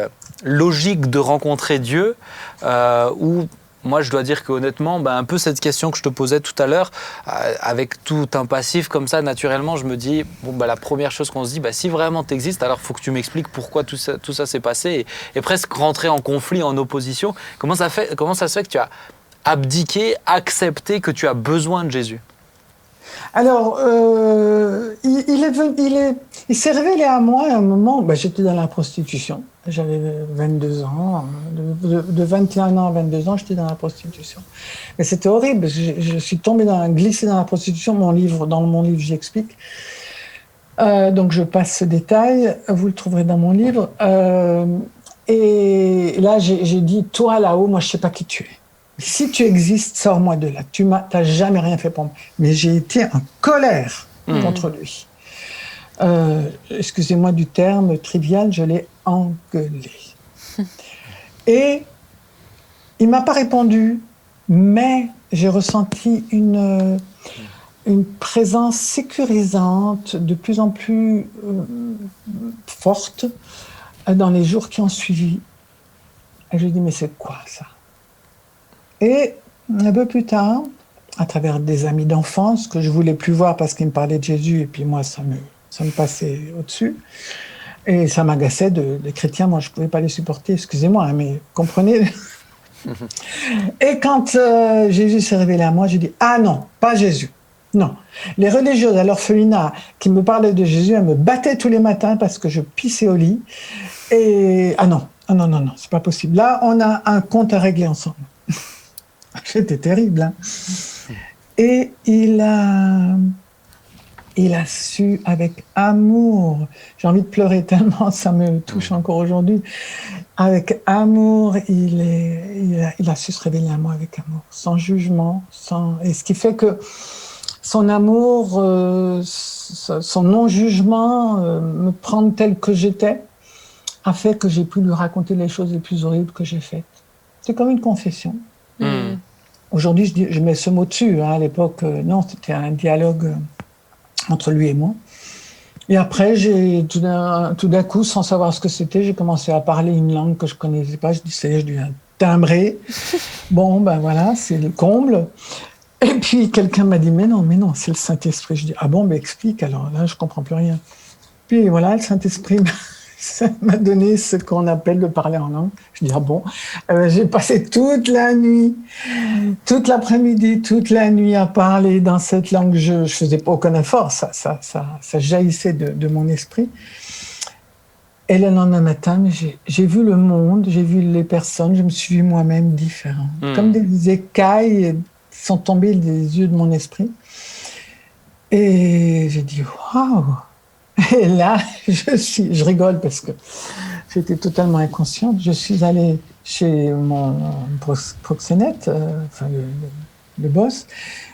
logique de rencontrer Dieu ou moi, je dois dire qu'honnêtement, un peu cette question que je te posais tout à l'heure, avec tout un passif comme ça, naturellement, je me dis, la première chose qu'on se dit, si vraiment tu existes, alors il faut que tu m'expliques pourquoi tout ça s'est passé et presque rentrer en conflit, en opposition. Comment ça se fait que tu as abdiqué, accepté que tu as besoin de Jésus? Alors, il s'est révélé à moi à un moment, j'étais dans la prostitution. J'avais 22 ans, de 21 ans à 22 ans, j'étais dans la prostitution. Mais c'était horrible, je suis tombée glissée dans la prostitution, dans mon livre j'explique. Donc je passe ce détail, vous le trouverez dans mon livre. Et là j'ai dit, toi là-haut, moi je sais pas qui tu es. Si tu existes, sors-moi de là. Tu n'as jamais rien fait pour moi. Mais j'ai été en colère contre lui. Excusez-moi du terme trivial, je l'ai engueulé. Et il ne m'a pas répondu, mais j'ai ressenti une présence sécurisante, de plus en plus forte, dans les jours qui ont suivi. Et je lui ai dit, mais c'est quoi ça? Et un peu plus tard, à travers des amis d'enfance que je ne voulais plus voir parce qu'ils me parlaient de Jésus, et puis moi, ça me passait au-dessus. Et ça m'agaçait des chrétiens, moi je ne pouvais pas les supporter, excusez-moi, mais comprenez. Et quand Jésus s'est révélé à moi, j'ai dit, ah non, pas Jésus. Non. Les religieuses à l'orphelinat qui me parlaient de Jésus, elles me battaient tous les matins parce que je pissais au lit. Et non, c'est pas possible. Là, on a un compte à régler ensemble. C'était terrible. Hein. Et il a su avec amour, j'ai envie de pleurer tellement, ça me touche encore aujourd'hui, avec amour, il a su se révéler à moi avec amour, sans jugement, et ce qui fait que son amour, son non-jugement, me prendre tel que j'étais, a fait que j'ai pu lui raconter les choses les plus horribles que j'ai faites. C'est comme une confession. Aujourd'hui, je mets ce mot dessus. Hein. À l'époque, non, c'était un dialogue entre lui et moi. Et après, tout d'un coup, sans savoir ce que c'était, j'ai commencé à parler une langue que je connaissais pas. Je dis, ça y est, je deviens timbré. Bon, ben voilà, c'est le comble. Et puis, quelqu'un m'a dit, mais non, c'est le Saint-Esprit. Je dis, ah bon, ben explique. Alors là, je comprends plus rien. Puis voilà, le Saint-Esprit ça m'a donné ce qu'on appelle de parler en langue. Je dis, ah bon, j'ai passé toute la nuit, toute l'après-midi, toute la nuit à parler dans cette langue. Je faisais pas aucun effort, ça jaillissait de mon esprit. Et le lendemain matin, j'ai vu le monde, j'ai vu les personnes, je me suis vu moi-même différent. Comme des écailles sont tombées des yeux de mon esprit. Et j'ai dit, waouh! Et là, je rigole parce que j'étais totalement inconsciente. Je suis allée chez mon proxénète, enfin le boss.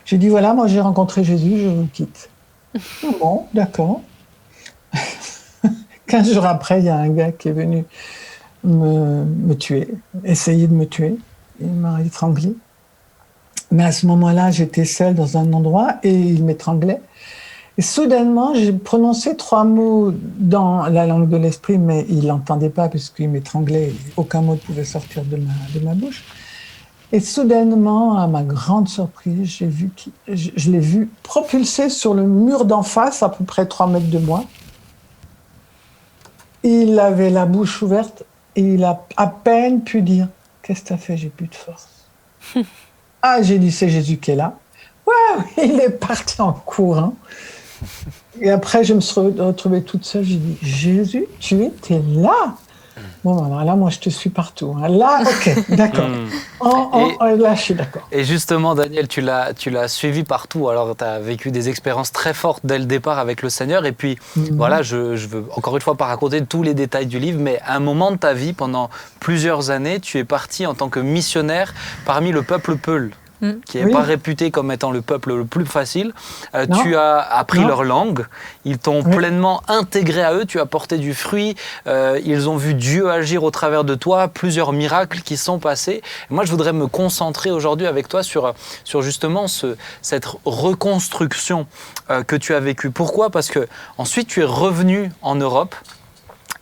J'ai dit, voilà, moi j'ai rencontré Jésus, je vous quitte. Bon, d'accord. 15 jours après, il y a un gars qui est venu me tuer, essayer de me tuer. Il m'a étranglé. Mais à ce moment-là, j'étais seule dans un endroit et il m'étranglait. Et soudainement, j'ai prononcé 3 mots dans la langue de l'esprit, mais il n'entendait pas puisqu'il m'étranglait. Aucun mot ne pouvait sortir de ma bouche. Et soudainement, à ma grande surprise, je l'ai vu propulsé sur le mur d'en face, à peu près 3 mètres de moi. Il avait la bouche ouverte et il a à peine pu dire « Qu'est-ce que tu as fait? J'ai plus de force. » Ah, j'ai dit « C'est Jésus qui est là. » Waouh! Il est parti en courant. Et après, je me suis retrouvée toute seule. J'ai dit, Jésus, tu étais là. Bon, alors là, moi, je te suis partout. Hein. Là, ok, d'accord. Là, je suis d'accord. Et justement, Daniel, tu l'as suivi partout. Alors, tu as vécu des expériences très fortes dès le départ avec le Seigneur. Et puis, voilà, je veux encore une fois pas raconter tous les détails du livre, mais à un moment de ta vie, pendant plusieurs années, tu es parti en tant que missionnaire parmi le peuple Peul, qui n'est pas réputé comme étant le peuple le plus facile. Tu as appris leur langue, ils t'ont pleinement intégré à eux, tu as porté du fruit, ils ont vu Dieu agir au travers de toi, plusieurs miracles qui sont passés. Et moi, je voudrais me concentrer aujourd'hui avec toi sur justement cette reconstruction que tu as vécue. Pourquoi? Parce que ensuite tu es revenu en Europe.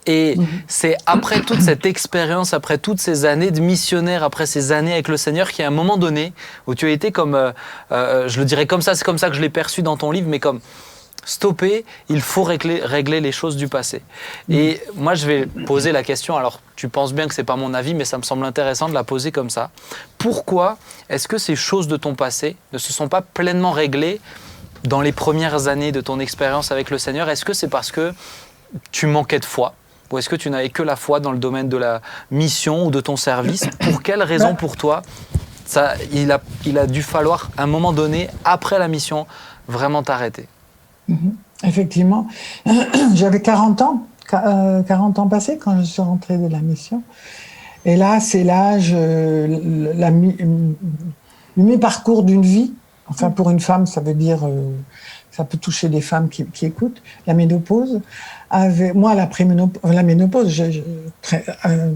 Et c'est après toute cette expérience, après toutes ces années de missionnaire, après ces années avec le Seigneur, qu'il y a un moment donné où tu as été comme, je le dirais comme ça, c'est comme ça que je l'ai perçu dans ton livre, mais comme stopper, il faut régler les choses du passé. Et moi, je vais poser la question, alors tu penses bien que ce n'est pas mon avis, mais ça me semble intéressant de la poser comme ça. Pourquoi est-ce que ces choses de ton passé ne se sont pas pleinement réglées dans les premières années de ton expérience avec le Seigneur? Est-ce que c'est parce que tu manquais de foi? Ou est-ce que tu n'avais que la foi dans le domaine de la mission ou de ton service? Pour quelle raison pour toi il a dû falloir, à un moment donné, après la mission, vraiment t'arrêter? Effectivement. J'avais 40 ans passés quand je suis rentrée de la mission. Et là, c'est l'âge, le mi-parcours d'une vie. Enfin, pour une femme, ça veut dire... ça peut toucher des femmes qui écoutent. La ménopause. Moi, la ménopause,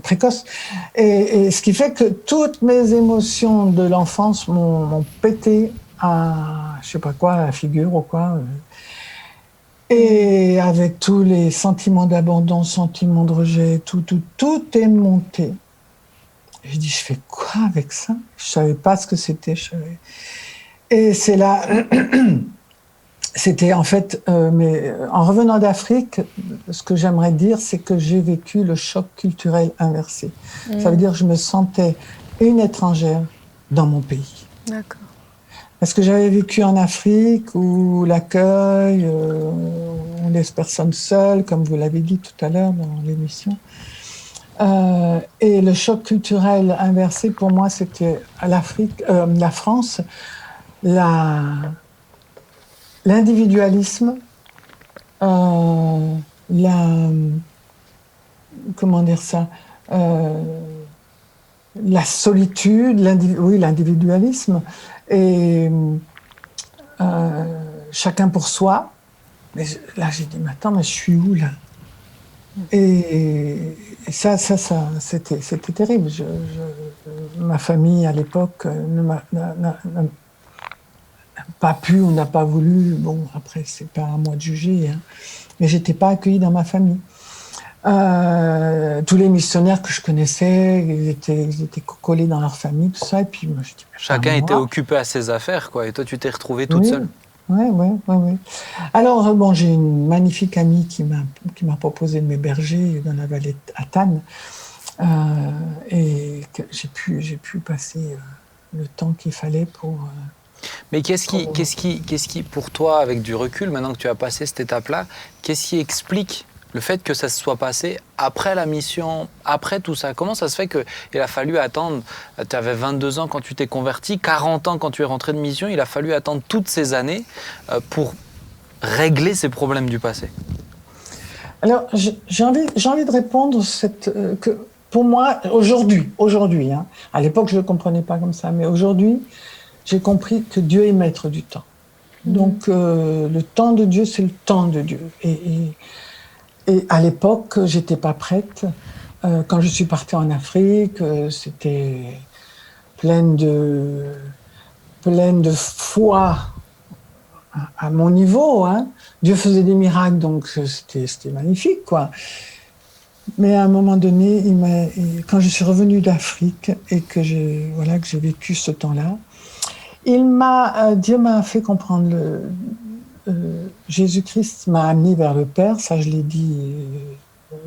précoce. Et ce qui fait que toutes mes émotions de l'enfance m'ont pété à, je sais pas quoi, à la figure ou quoi. Et avec tous les sentiments d'abandon, sentiments de rejet, tout est monté. J'ai dit, je fais quoi avec ça? Je savais pas ce que c'était. Et c'est là... C'était en fait, mais en revenant d'Afrique, ce que j'aimerais dire, c'est que j'ai vécu le choc culturel inversé. Ça veut dire que je me sentais une étrangère dans mon pays. D'accord. Parce que j'avais vécu en Afrique où l'accueil, on laisse personne seule, comme vous l'avez dit tout à l'heure dans l'émission. Et le choc culturel inversé, pour moi, c'était la France, l'individualisme, comment dire ça, la solitude, l'individualisme, et chacun pour soi. Mais là, j'ai dit, mais attends, mais je suis où là? Et ça c'était terrible. Ma famille à l'époque n'a pas pu, on n'a pas voulu. Bon, après, c'est pas à moi de juger. Hein. Mais j'étais pas accueillie dans ma famille. Tous les missionnaires que je connaissais, ils étaient collés dans leur famille, tout ça. Et puis moi, je dis, chacun était occupé à ses affaires, quoi. Et toi, tu t'es retrouvée toute seule. Oui. Alors, bon, j'ai une magnifique amie qui m'a proposé de m'héberger dans la vallée à Tannes. Et que j'ai pu passer le temps qu'il fallait pour... Mais qu'est-ce qui, pour toi, avec du recul, maintenant que tu as passé cette étape-là, qu'est-ce qui explique le fait que ça se soit passé après la mission, après tout ça? Comment ça se fait qu'il a fallu attendre, tu avais 22 ans quand tu t'es converti, 40 ans quand tu es rentré de mission, il a fallu attendre toutes ces années pour régler ces problèmes du passé? Alors, j'ai envie de répondre que pour moi, aujourd'hui, hein, à l'époque je ne le comprenais pas comme ça, mais aujourd'hui, j'ai compris que Dieu est maître du temps. Donc, le temps de Dieu, c'est le temps de Dieu. Et à l'époque, j'étais pas prête. Quand je suis partie en Afrique, c'était pleine de foi à mon niveau. Hein. Dieu faisait des miracles, donc c'était magnifique, quoi. Mais à un moment donné, quand je suis revenue d'Afrique et que j'ai vécu ce temps-là, Dieu m'a fait comprendre Jésus-Christ m'a amené vers le Père, ça je l'ai dit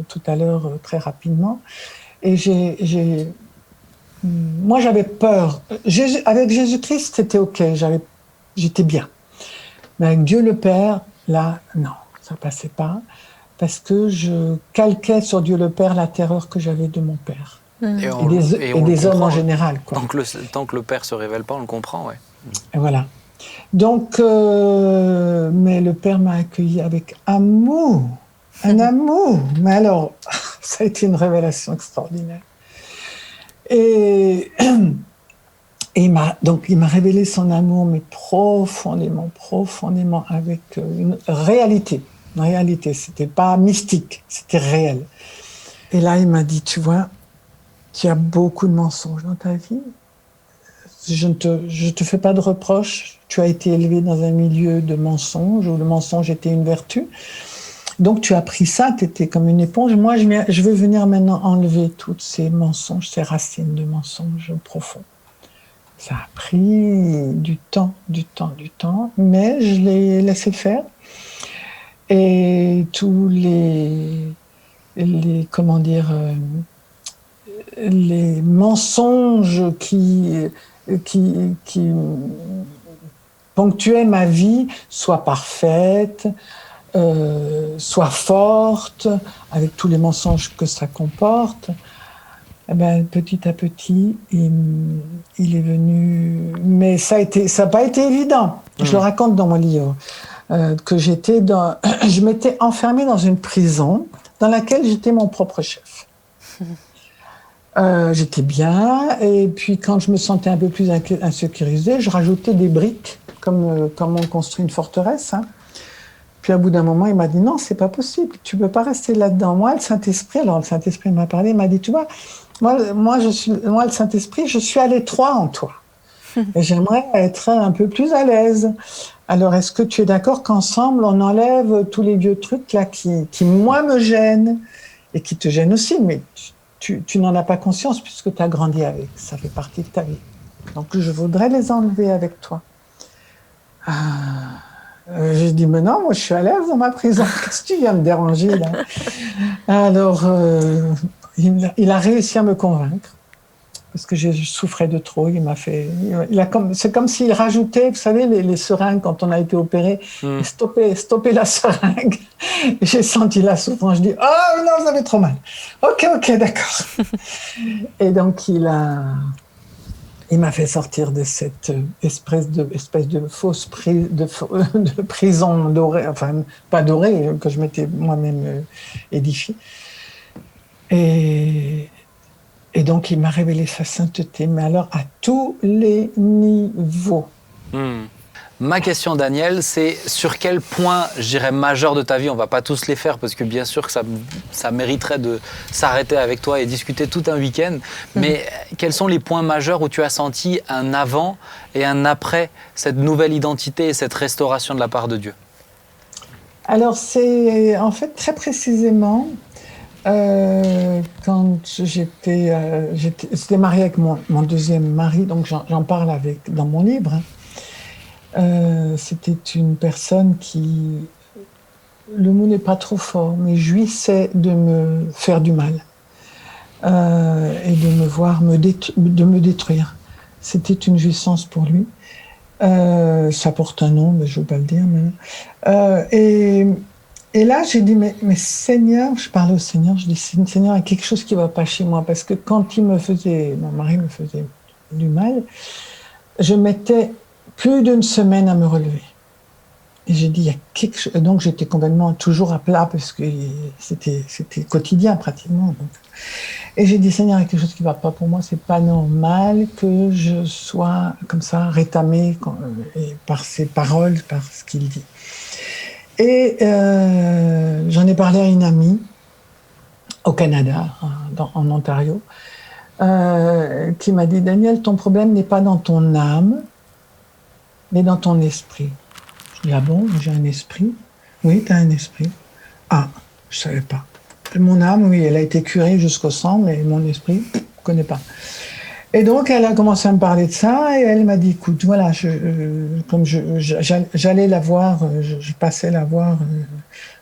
tout à l'heure très rapidement. Et moi j'avais peur. Avec Jésus-Christ c'était ok, j'étais bien. Mais avec Dieu le Père, là non, ça passait pas. Parce que je calquais sur Dieu le Père la terreur que j'avais de mon Père. Et des hommes en général. Quoi. Tant que le Père ne se révèle pas, on le comprend, ouais. Et voilà. Donc, mais le Père m'a accueilli avec amour, un amour. Mais alors, ça a été une révélation extraordinaire. Et il m'a révélé son amour, mais profondément, avec une réalité. Une réalité, c'était pas mystique, c'était réel. Et là, il m'a dit, tu vois, tu as beaucoup de mensonges dans ta vie. Je te fais pas de reproches. Tu as été élevé dans un milieu de mensonges où le mensonge était une vertu. Donc tu as pris ça, tu étais comme une éponge. Moi, je veux venir maintenant enlever tous ces mensonges, ces racines de mensonges profonds. Ça a pris du temps, mais je l'ai laissé faire. Et tous les mensonges qui ponctuaient ma vie, soit parfaite, soit forte, avec tous les mensonges que ça comporte, eh ben, petit à petit, il est venu... Mais ça n'a pas été évident. Je le raconte dans mon livre. Que je m'étais enfermée dans une prison dans laquelle j'étais mon propre chef. J'étais bien, et puis quand je me sentais un peu plus insécurisée, je rajoutais des briques, comme on construit une forteresse. Hein. Puis à bout d'un moment, il m'a dit, non, c'est pas possible, tu peux pas rester là-dedans. Moi, le Saint-Esprit m'a parlé, il m'a dit, tu vois, moi, le Saint-Esprit, je suis à l'étroit en toi. Et j'aimerais être un peu plus à l'aise. Alors, est-ce que tu es d'accord qu'ensemble, on enlève tous les vieux trucs là qui moi, me gênent et qui te gênent aussi, mais tu n'en as pas conscience puisque tu as grandi avec. Ça fait partie de ta vie. Donc, je voudrais les enlever avec toi. J'ai dit, mais non, moi, je suis à l'aise dans ma prison. Qu'est-ce que tu viens me déranger, là? Alors, il a réussi à me convaincre. Parce que je souffrais de trop, c'est comme s'il rajoutait, vous savez, les seringues quand on a été opéré, stopper la seringue. J'ai senti la souffrance, je dis, oh non, vous avez trop mal. Ok, d'accord. Et donc il m'a fait sortir de cette espèce de fausse prison dorée, enfin pas dorée, que je m'étais moi-même édifiée. Et donc, il m'a révélé sa sainteté, mais alors à tous les niveaux. Ma question, Daniel, c'est sur quel point, je dirais, majeur de ta vie, on ne va pas tous les faire parce que bien sûr que ça mériterait de s'arrêter avec toi et discuter tout un week-end, mais quels sont les points majeurs où tu as senti un avant et un après cette nouvelle identité et cette restauration de la part de Dieu? Alors, c'est en fait très précisément quand j'étais mariée avec mon deuxième mari, donc j'en parle dans mon livre. C'était une personne qui, le mot n'est pas trop fort, mais jouissait de me faire du mal et de me voir de me détruire. C'était une jouissance pour lui. Ça porte un nom, mais je ne veux pas le dire. Et là, j'ai dit, mais Seigneur, je parlais au Seigneur, je dis, Seigneur, il y a quelque chose qui ne va pas chez moi, parce que quand mon mari me faisait du mal, je mettais plus d'une semaine à me relever. Et j'ai dit, il y a quelque chose. Donc j'étais complètement toujours à plat parce que c'était quotidien pratiquement. Donc. Et j'ai dit, Seigneur, il y a quelque chose qui ne va pas pour moi. C'est pas normal que je sois comme ça rétamée par ses paroles, par ce qu'il dit. Et j'en ai parlé à une amie au Canada, en Ontario, qui m'a dit, Daniel, ton problème n'est pas dans ton âme, mais dans ton esprit. Je dis, ah bon, j'ai un esprit? Oui, tu as un esprit. Ah, je ne savais pas. Mon âme, oui, elle a été curée jusqu'au sang, mais mon esprit, je ne connais pas. Et donc, elle a commencé à me parler de ça, et elle m'a dit, écoute, voilà, comme j'allais la voir, je passais la voir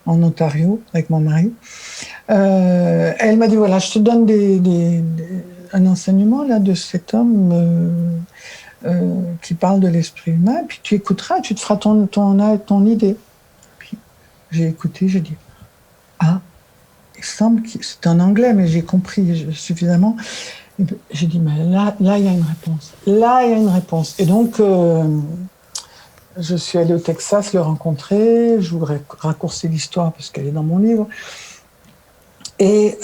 en Ontario avec mon mari, elle m'a dit, voilà, je te donne un enseignement là, de cet homme qui parle de l'esprit humain, puis tu écouteras, tu te feras ton idée. Puis j'ai écouté, j'ai dit, ah, il semble que c'est en anglais, mais j'ai compris suffisamment. Et j'ai dit, mais là, il y a une réponse. Là, il y a une réponse. Et donc, je suis allée au Texas le rencontrer. Je voudrais raccourcir l'histoire parce qu'elle est dans mon livre. Et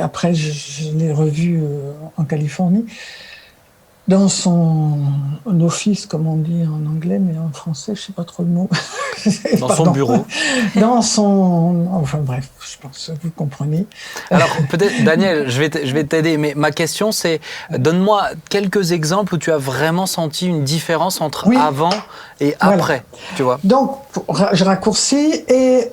après, je l'ai revu en Californie, dans son office, comme on dit en anglais, mais en français, je ne sais pas trop le mot. Dans son bureau. Enfin bref, je pense que vous comprenez. Alors peut-être, Daniel, je vais t'aider, mais ma question c'est, donne-moi quelques exemples où tu as vraiment senti une différence entre avant et après, tu vois. Donc, je raccourcis et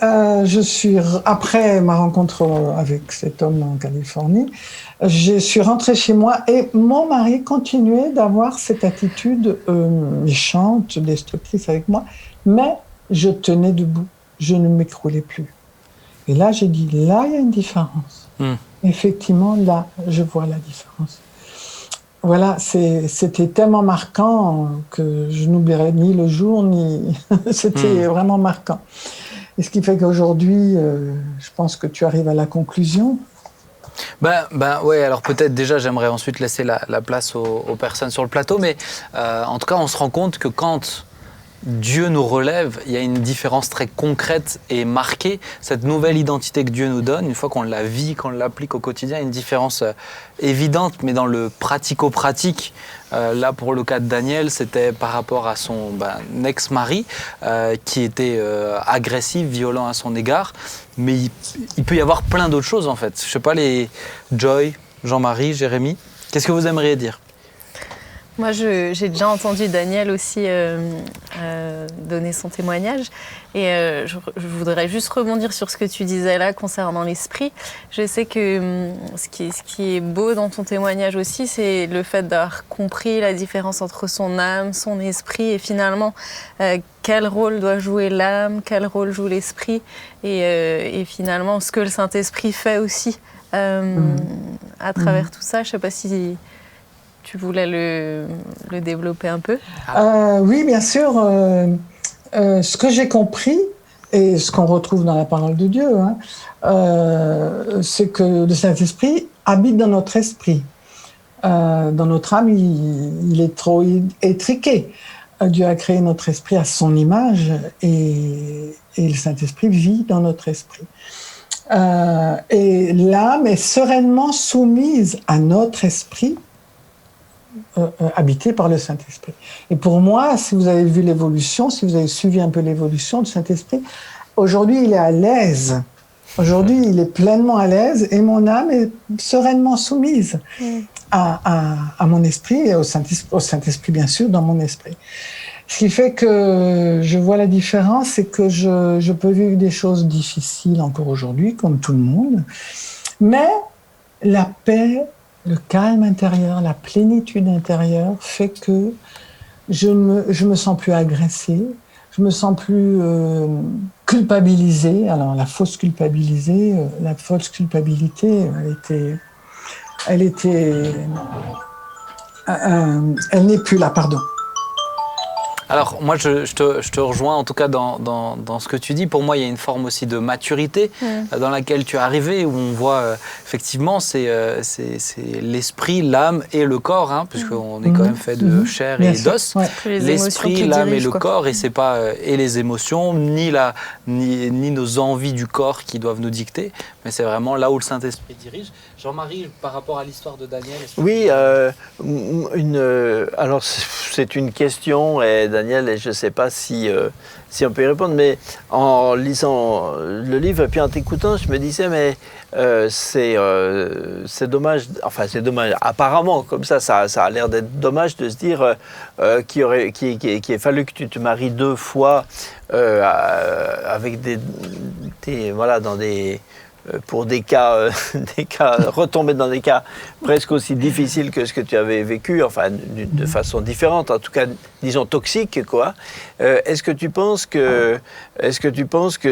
après ma rencontre avec cet homme en Californie, je suis rentrée chez moi et mon mari continuait d'avoir cette attitude méchante, destructrice avec moi, mais je tenais debout, je ne m'écroulais plus. Et là, j'ai dit, là, il y a une différence. Effectivement, là, je vois la différence. Voilà, c'était tellement marquant que je n'oublierai ni le jour, ni... C'était vraiment marquant. Et ce qui fait qu'aujourd'hui, je pense que tu arrives à la conclusion. Ouais, alors peut-être déjà j'aimerais ensuite laisser la place aux personnes sur le plateau, mais en tout cas on se rend compte que quand Dieu nous relève, il y a une différence très concrète et marquée. Cette nouvelle identité que Dieu nous donne, une fois qu'on la vit, qu'on l'applique au quotidien, il y a une différence évidente, mais dans le pratico-pratique, là pour le cas de Daniel, c'était par rapport à son ex-mari qui était agressif, violent à son égard, mais il peut y avoir plein d'autres choses en fait. Je sais pas, Joy, Jean-Marie, Jérémy, qu'est-ce que vous aimeriez dire ? Moi, j'ai déjà entendu Daniel aussi donner son témoignage. Et je voudrais juste rebondir sur ce que tu disais là concernant l'esprit. Je sais que ce qui est beau dans ton témoignage aussi, c'est le fait d'avoir compris la différence entre son âme, son esprit, et finalement, quel rôle doit jouer l'âme, quel rôle joue l'esprit, et finalement, ce que le Saint-Esprit fait aussi à travers tout ça. Je ne sais pas si... Tu voulais le développer un peu ? Oui, bien sûr. Ce que j'ai compris, et ce qu'on retrouve dans la parole de Dieu, c'est que le Saint-Esprit habite dans notre esprit. Dans notre âme, il est trop étriqué. Dieu a créé notre esprit à son image et le Saint-Esprit vit dans notre esprit. Et l'âme est sereinement soumise à notre esprit, habité par le Saint-Esprit. Et pour moi, si vous avez vu l'évolution, si vous avez suivi un peu l'évolution du Saint-Esprit, aujourd'hui, il est à l'aise. Aujourd'hui, il est pleinement à l'aise et mon âme est sereinement soumise à mon esprit et au Saint-Esprit, bien sûr, dans mon esprit. Ce qui fait que je vois la différence, c'est que je peux vivre des choses difficiles encore aujourd'hui, comme tout le monde, mais la paix, le calme intérieur, la plénitude intérieure fait que je me sens plus agressée, je me sens plus culpabilisée. Alors la fausse culpabilité, elle n'est plus là, pardon. Alors moi je te rejoins en tout cas dans ce que tu dis. Pour moi il y a une forme aussi de maturité dans laquelle tu es arrivé, où on voit effectivement c'est l'esprit, l'âme et le corps, hein, puisqu'on est quand même fait de chair et d'os. Ouais. L'esprit, l'âme et le corps, et c'est pas et les émotions ni nos envies du corps qui doivent nous dicter, mais c'est vraiment là où le Saint-Esprit dirige. Jean-Marie, par rapport à l'histoire de Daniel. Oui, alors c'est une question, et Daniel, et je ne sais pas si on peut y répondre, mais en lisant le livre et puis en t'écoutant, je me disais, mais c'est dommage, enfin c'est dommage, apparemment, comme ça a l'air d'être dommage de se dire qu'il ait fallu que tu te maries 2 fois avec voilà, dans des... pour des cas, retomber dans des cas presque aussi difficiles que ce que tu avais vécu, enfin de façon différente, en tout cas, disons toxique, quoi. Est-ce que tu penses que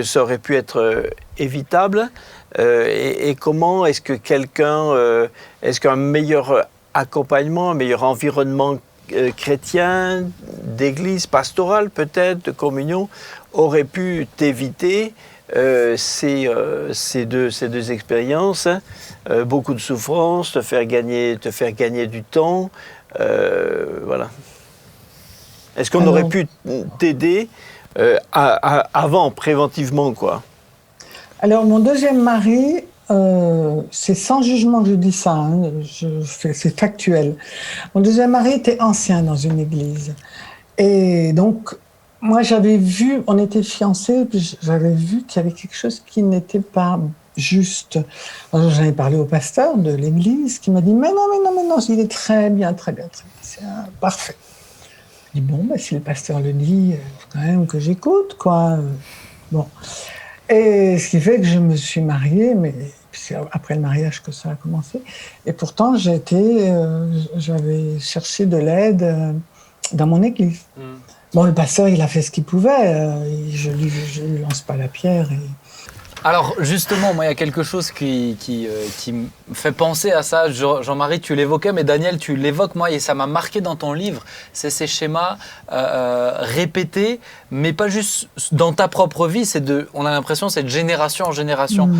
ça aurait pu être évitable, et comment est-ce que est-ce qu'un meilleur accompagnement, un meilleur environnement chrétien, d'église pastorale peut-être, de communion, aurait pu t'éviter ces deux expériences, beaucoup de souffrance, te faire gagner du temps, voilà. Est-ce qu'on aurait pu t'aider avant, préventivement, quoi? Alors, mon deuxième mari, c'est sans jugement que je dis ça, hein, c'est factuel. Mon deuxième mari était ancien dans une église. Et donc, moi, j'avais vu, on était fiancés, puis j'avais vu qu'il y avait quelque chose qui n'était pas juste. Alors, j'en ai parlé au pasteur de l'église qui m'a dit « mais non, il est très bien, c'est parfait ». Je dis « bon, si le pasteur le dit, il faut quand même que j'écoute, quoi. » Bon. Et ce qui fait que je me suis mariée, mais c'est après le mariage que ça a commencé. Et pourtant, j'avais cherché de l'aide dans mon église. Bon, le pasteur, il a fait ce qu'il pouvait. Je lui lance pas la pierre. Alors justement, moi, il y a quelque chose qui me fait penser à ça. Jean-Marie, tu l'évoquais, mais Daniel, tu l'évoques, moi, et ça m'a marqué dans ton livre. C'est ces schémas répétés, mais pas juste dans ta propre vie. On a l'impression, c'est de génération en génération.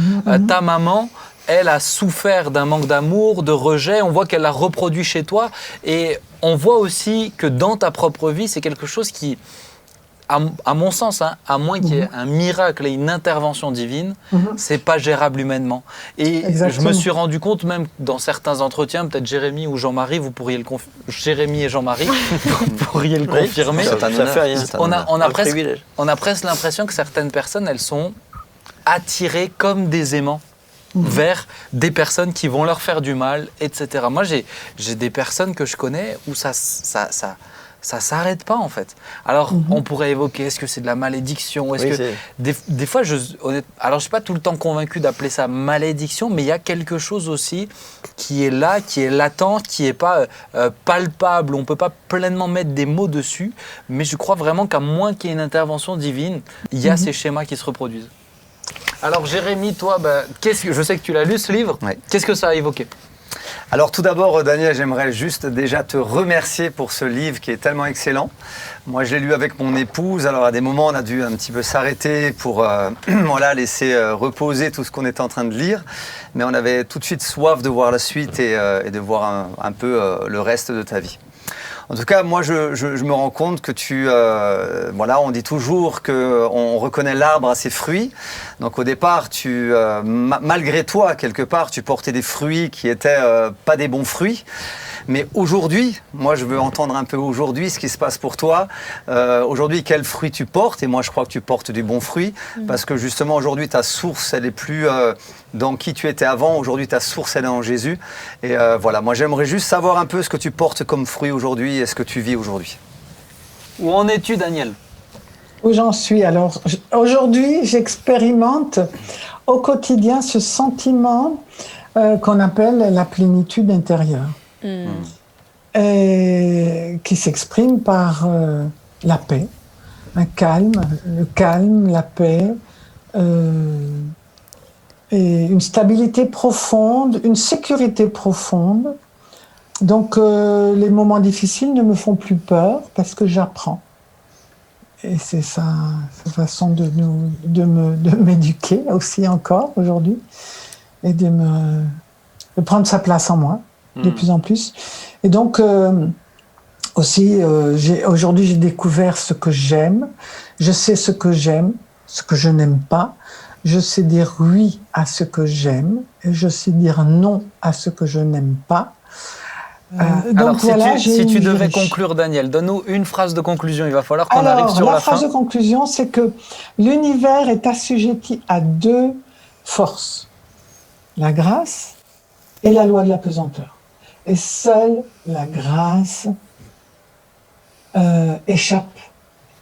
Ta maman, elle a souffert d'un manque d'amour, de rejet. On voit qu'elle l'a reproduit chez toi. Et on voit aussi que dans ta propre vie, c'est quelque chose qui, à mon sens, hein, à moins qu'il y ait un miracle et une intervention divine, c'est pas gérable humainement. Et je me suis rendu compte, même dans certains entretiens, peut-être Jérémy ou Jean-Marie, Jérémy et Jean-Marie, vous pourriez le confirmer. On a presque l'impression que certaines personnes, elles sont attirées comme des aimants vers des personnes qui vont leur faire du mal, etc. Moi, j'ai des personnes que je connais où ça s'arrête pas, en fait. Alors, on pourrait évoquer, est-ce que c'est de la malédiction? Des fois, alors je suis pas tout le temps convaincu d'appeler ça malédiction, mais il y a quelque chose aussi qui est là, qui est latent, qui est pas palpable. On peut pas pleinement mettre des mots dessus, mais je crois vraiment qu'à moins qu'il y ait une intervention divine, il y a ces schémas qui se reproduisent. Alors Jérémy, toi, je sais que tu l'as lu ce livre, Qu'est-ce que ça a évoqué? Alors tout d'abord, Daniel, j'aimerais juste déjà te remercier pour ce livre qui est tellement excellent. Moi, je l'ai lu avec mon épouse. Alors à des moments, on a dû un petit peu s'arrêter pour laisser reposer tout ce qu'on était en train de lire. Mais on avait tout de suite soif de voir la suite et de voir un peu le reste de ta vie. En tout cas, moi, je me rends compte que voilà, on dit toujours qu'on reconnaît l'arbre à ses fruits. Donc, au départ, malgré toi, quelque part, tu portais des fruits qui étaient pas des bons fruits. Mais aujourd'hui, moi je veux entendre un peu aujourd'hui ce qui se passe pour toi. Aujourd'hui, quel fruit tu portes? Et moi je crois que tu portes des bons fruits parce que justement aujourd'hui ta source elle est plus dans qui tu étais avant. Aujourd'hui ta source elle est en Jésus. Et voilà, moi j'aimerais juste savoir un peu ce que tu portes comme fruit aujourd'hui et ce que tu vis aujourd'hui. Où en es-tu, Daniel? Où j'en suis? Alors, aujourd'hui, j'expérimente au quotidien ce sentiment qu'on appelle la plénitude intérieure. Et qui s'exprime par la paix, le calme, la paix, et une stabilité profonde, une sécurité profonde. Donc les moments difficiles ne me font plus peur parce que j'apprends. Et c'est sa façon de m'éduquer aussi encore aujourd'hui et de prendre sa place en moi. De plus en plus. Et donc, aussi, aujourd'hui, j'ai découvert ce que j'aime. Je sais ce que j'aime, ce que je n'aime pas. Je sais dire oui à ce que j'aime. Et je sais dire non à ce que je n'aime pas. Donc alors, voilà, si tu devais conclure, Daniel, donne-nous une phrase de conclusion. Il va falloir qu'on arrive sur la fin. La phrase de conclusion, c'est que l'univers est assujetti à deux forces. La grâce et la loi de la pesanteur. Et seule la grâce échappe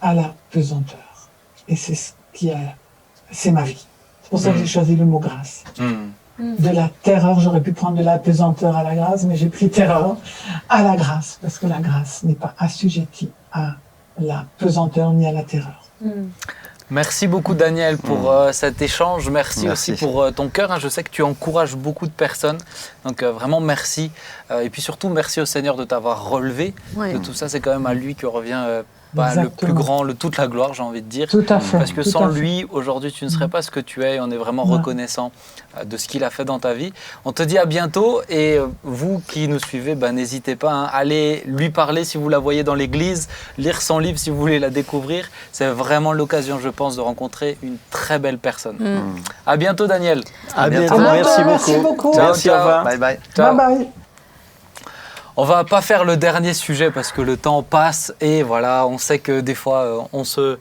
à la pesanteur. Et c'est c'est ma vie. C'est pour ça que j'ai choisi le mot grâce. De la terreur, j'aurais pu prendre de la pesanteur à la grâce, mais j'ai pris terreur à la grâce, parce que la grâce n'est pas assujettie à la pesanteur ni à la terreur. Merci beaucoup Daniel pour cet échange. Merci aussi pour ton cœur. Je sais que tu encourages beaucoup de personnes. Donc vraiment merci. Et puis surtout merci au Seigneur de t'avoir relevé de tout ça. C'est quand même à lui que revient le plus grand, toute la gloire, j'ai envie de dire. Tout à fait. Parce que sans lui, aujourd'hui, tu ne serais pas ce que tu es. Et on est vraiment reconnaissant de ce qu'il a fait dans ta vie. On te dit à bientôt. Et vous qui nous suivez, n'hésitez pas. Allez lui parler si vous la voyez dans l'église. Lire son livre si vous voulez la découvrir. C'est vraiment l'occasion, je pense, de rencontrer une très belle personne. À bientôt, Daniel. À bientôt. Merci beaucoup. Ciao, Merci, au revoir. Bye bye. Ciao. Bye bye. On va pas faire le dernier sujet parce que le temps passe et voilà, on sait que des fois on se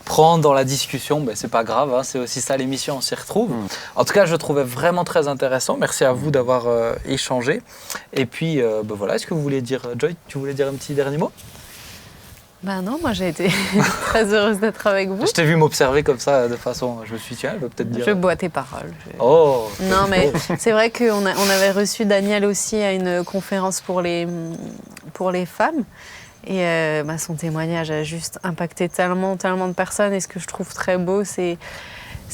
prend dans la discussion, c'est pas grave, c'est aussi ça l'émission, on s'y retrouve. En tout cas, je trouvais vraiment très intéressant. Merci à vous d'avoir échangé. Et puis voilà, est-ce que vous voulez dire, Joy, tu voulais dire un petit dernier mot? Non, moi j'ai été très heureuse d'être avec vous. Je t'ai vu m'observer comme ça de façon, je me suis dit, tiens, elle va peut-être dire. Je bois tes paroles. Oh. Non, mais c'est vrai qu'on avait reçu Daniel aussi à une conférence pour les femmes. Et son témoignage a juste impacté tellement de personnes. Et ce que je trouve très beau, c'est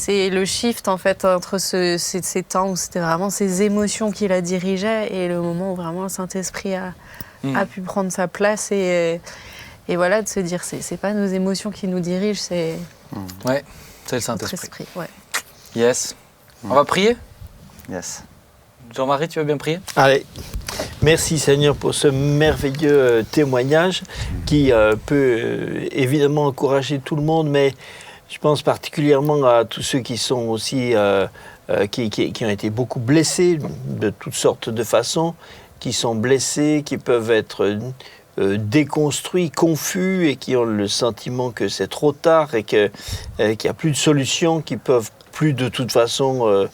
le shift en fait entre ces temps où c'était vraiment ces émotions qui la dirigeaient et le moment où vraiment le Saint-Esprit a pu prendre sa place et voilà, de se dire, c'est pas nos émotions qui nous dirigent, c'est... Ouais, c'est le Saint-Esprit. Ouais. Yes. On va prier? Yes. Jean-Marie, tu veux bien prier? Allez. Merci Seigneur pour ce merveilleux témoignage qui peut évidemment encourager tout le monde, mais je pense particulièrement à tous ceux qui sont aussi, qui ont été beaucoup blessés de toutes sortes de façons, qui sont blessés, qui peuvent être... déconstruits, confus et qui ont le sentiment que c'est trop tard et qu'il n'y a plus de solution, qui peuvent plus de toute façon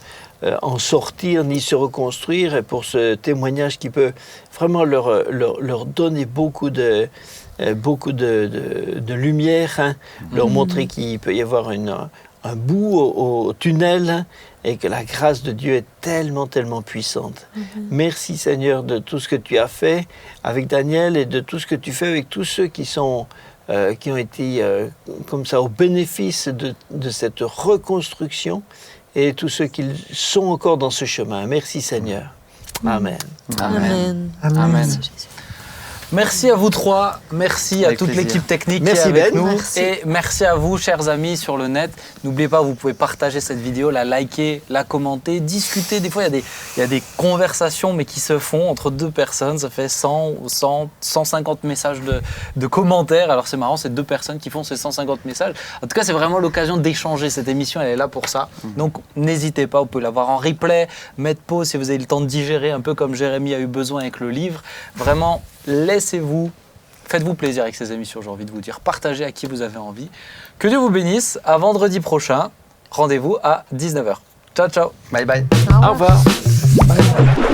en sortir ni se reconstruire. Et pour ce témoignage qui peut vraiment leur donner beaucoup de lumière, leur montrer qu'il peut y avoir un bout au tunnel et que la grâce de Dieu est tellement puissante. Merci Seigneur de tout ce que tu as fait avec Daniel et de tout ce que tu fais avec tous ceux qui ont été comme ça au bénéfice de cette reconstruction et tous ceux qui sont encore dans ce chemin. Merci Seigneur. Amen. Amen. Amen. Merci à vous trois, merci à Avec toute plaisir. l'équipe technique Merci, qui est avec Ben. nous. Merci. Et merci à vous, chers amis sur le net. N'oubliez pas, vous pouvez partager cette vidéo, la liker, la commenter, discuter. Des fois, il y a des conversations mais qui se font entre deux personnes. Ça fait 100 ou 150 messages de commentaires. Alors c'est marrant, c'est deux personnes qui font ces 150 messages. En tout cas, c'est vraiment l'occasion d'échanger. Cette émission, elle est là pour ça. Donc n'hésitez pas, vous pouvez la voir en replay, mettre pause si vous avez le temps de digérer, un peu comme Jérémy a eu besoin avec le livre. Vraiment, faites-vous plaisir avec ces émissions, j'ai envie de vous dire. Partagez à qui vous avez envie. Que Dieu vous bénisse. À vendredi prochain. Rendez-vous à 19h. Ciao, ciao. Bye bye. Au revoir. Bye bye.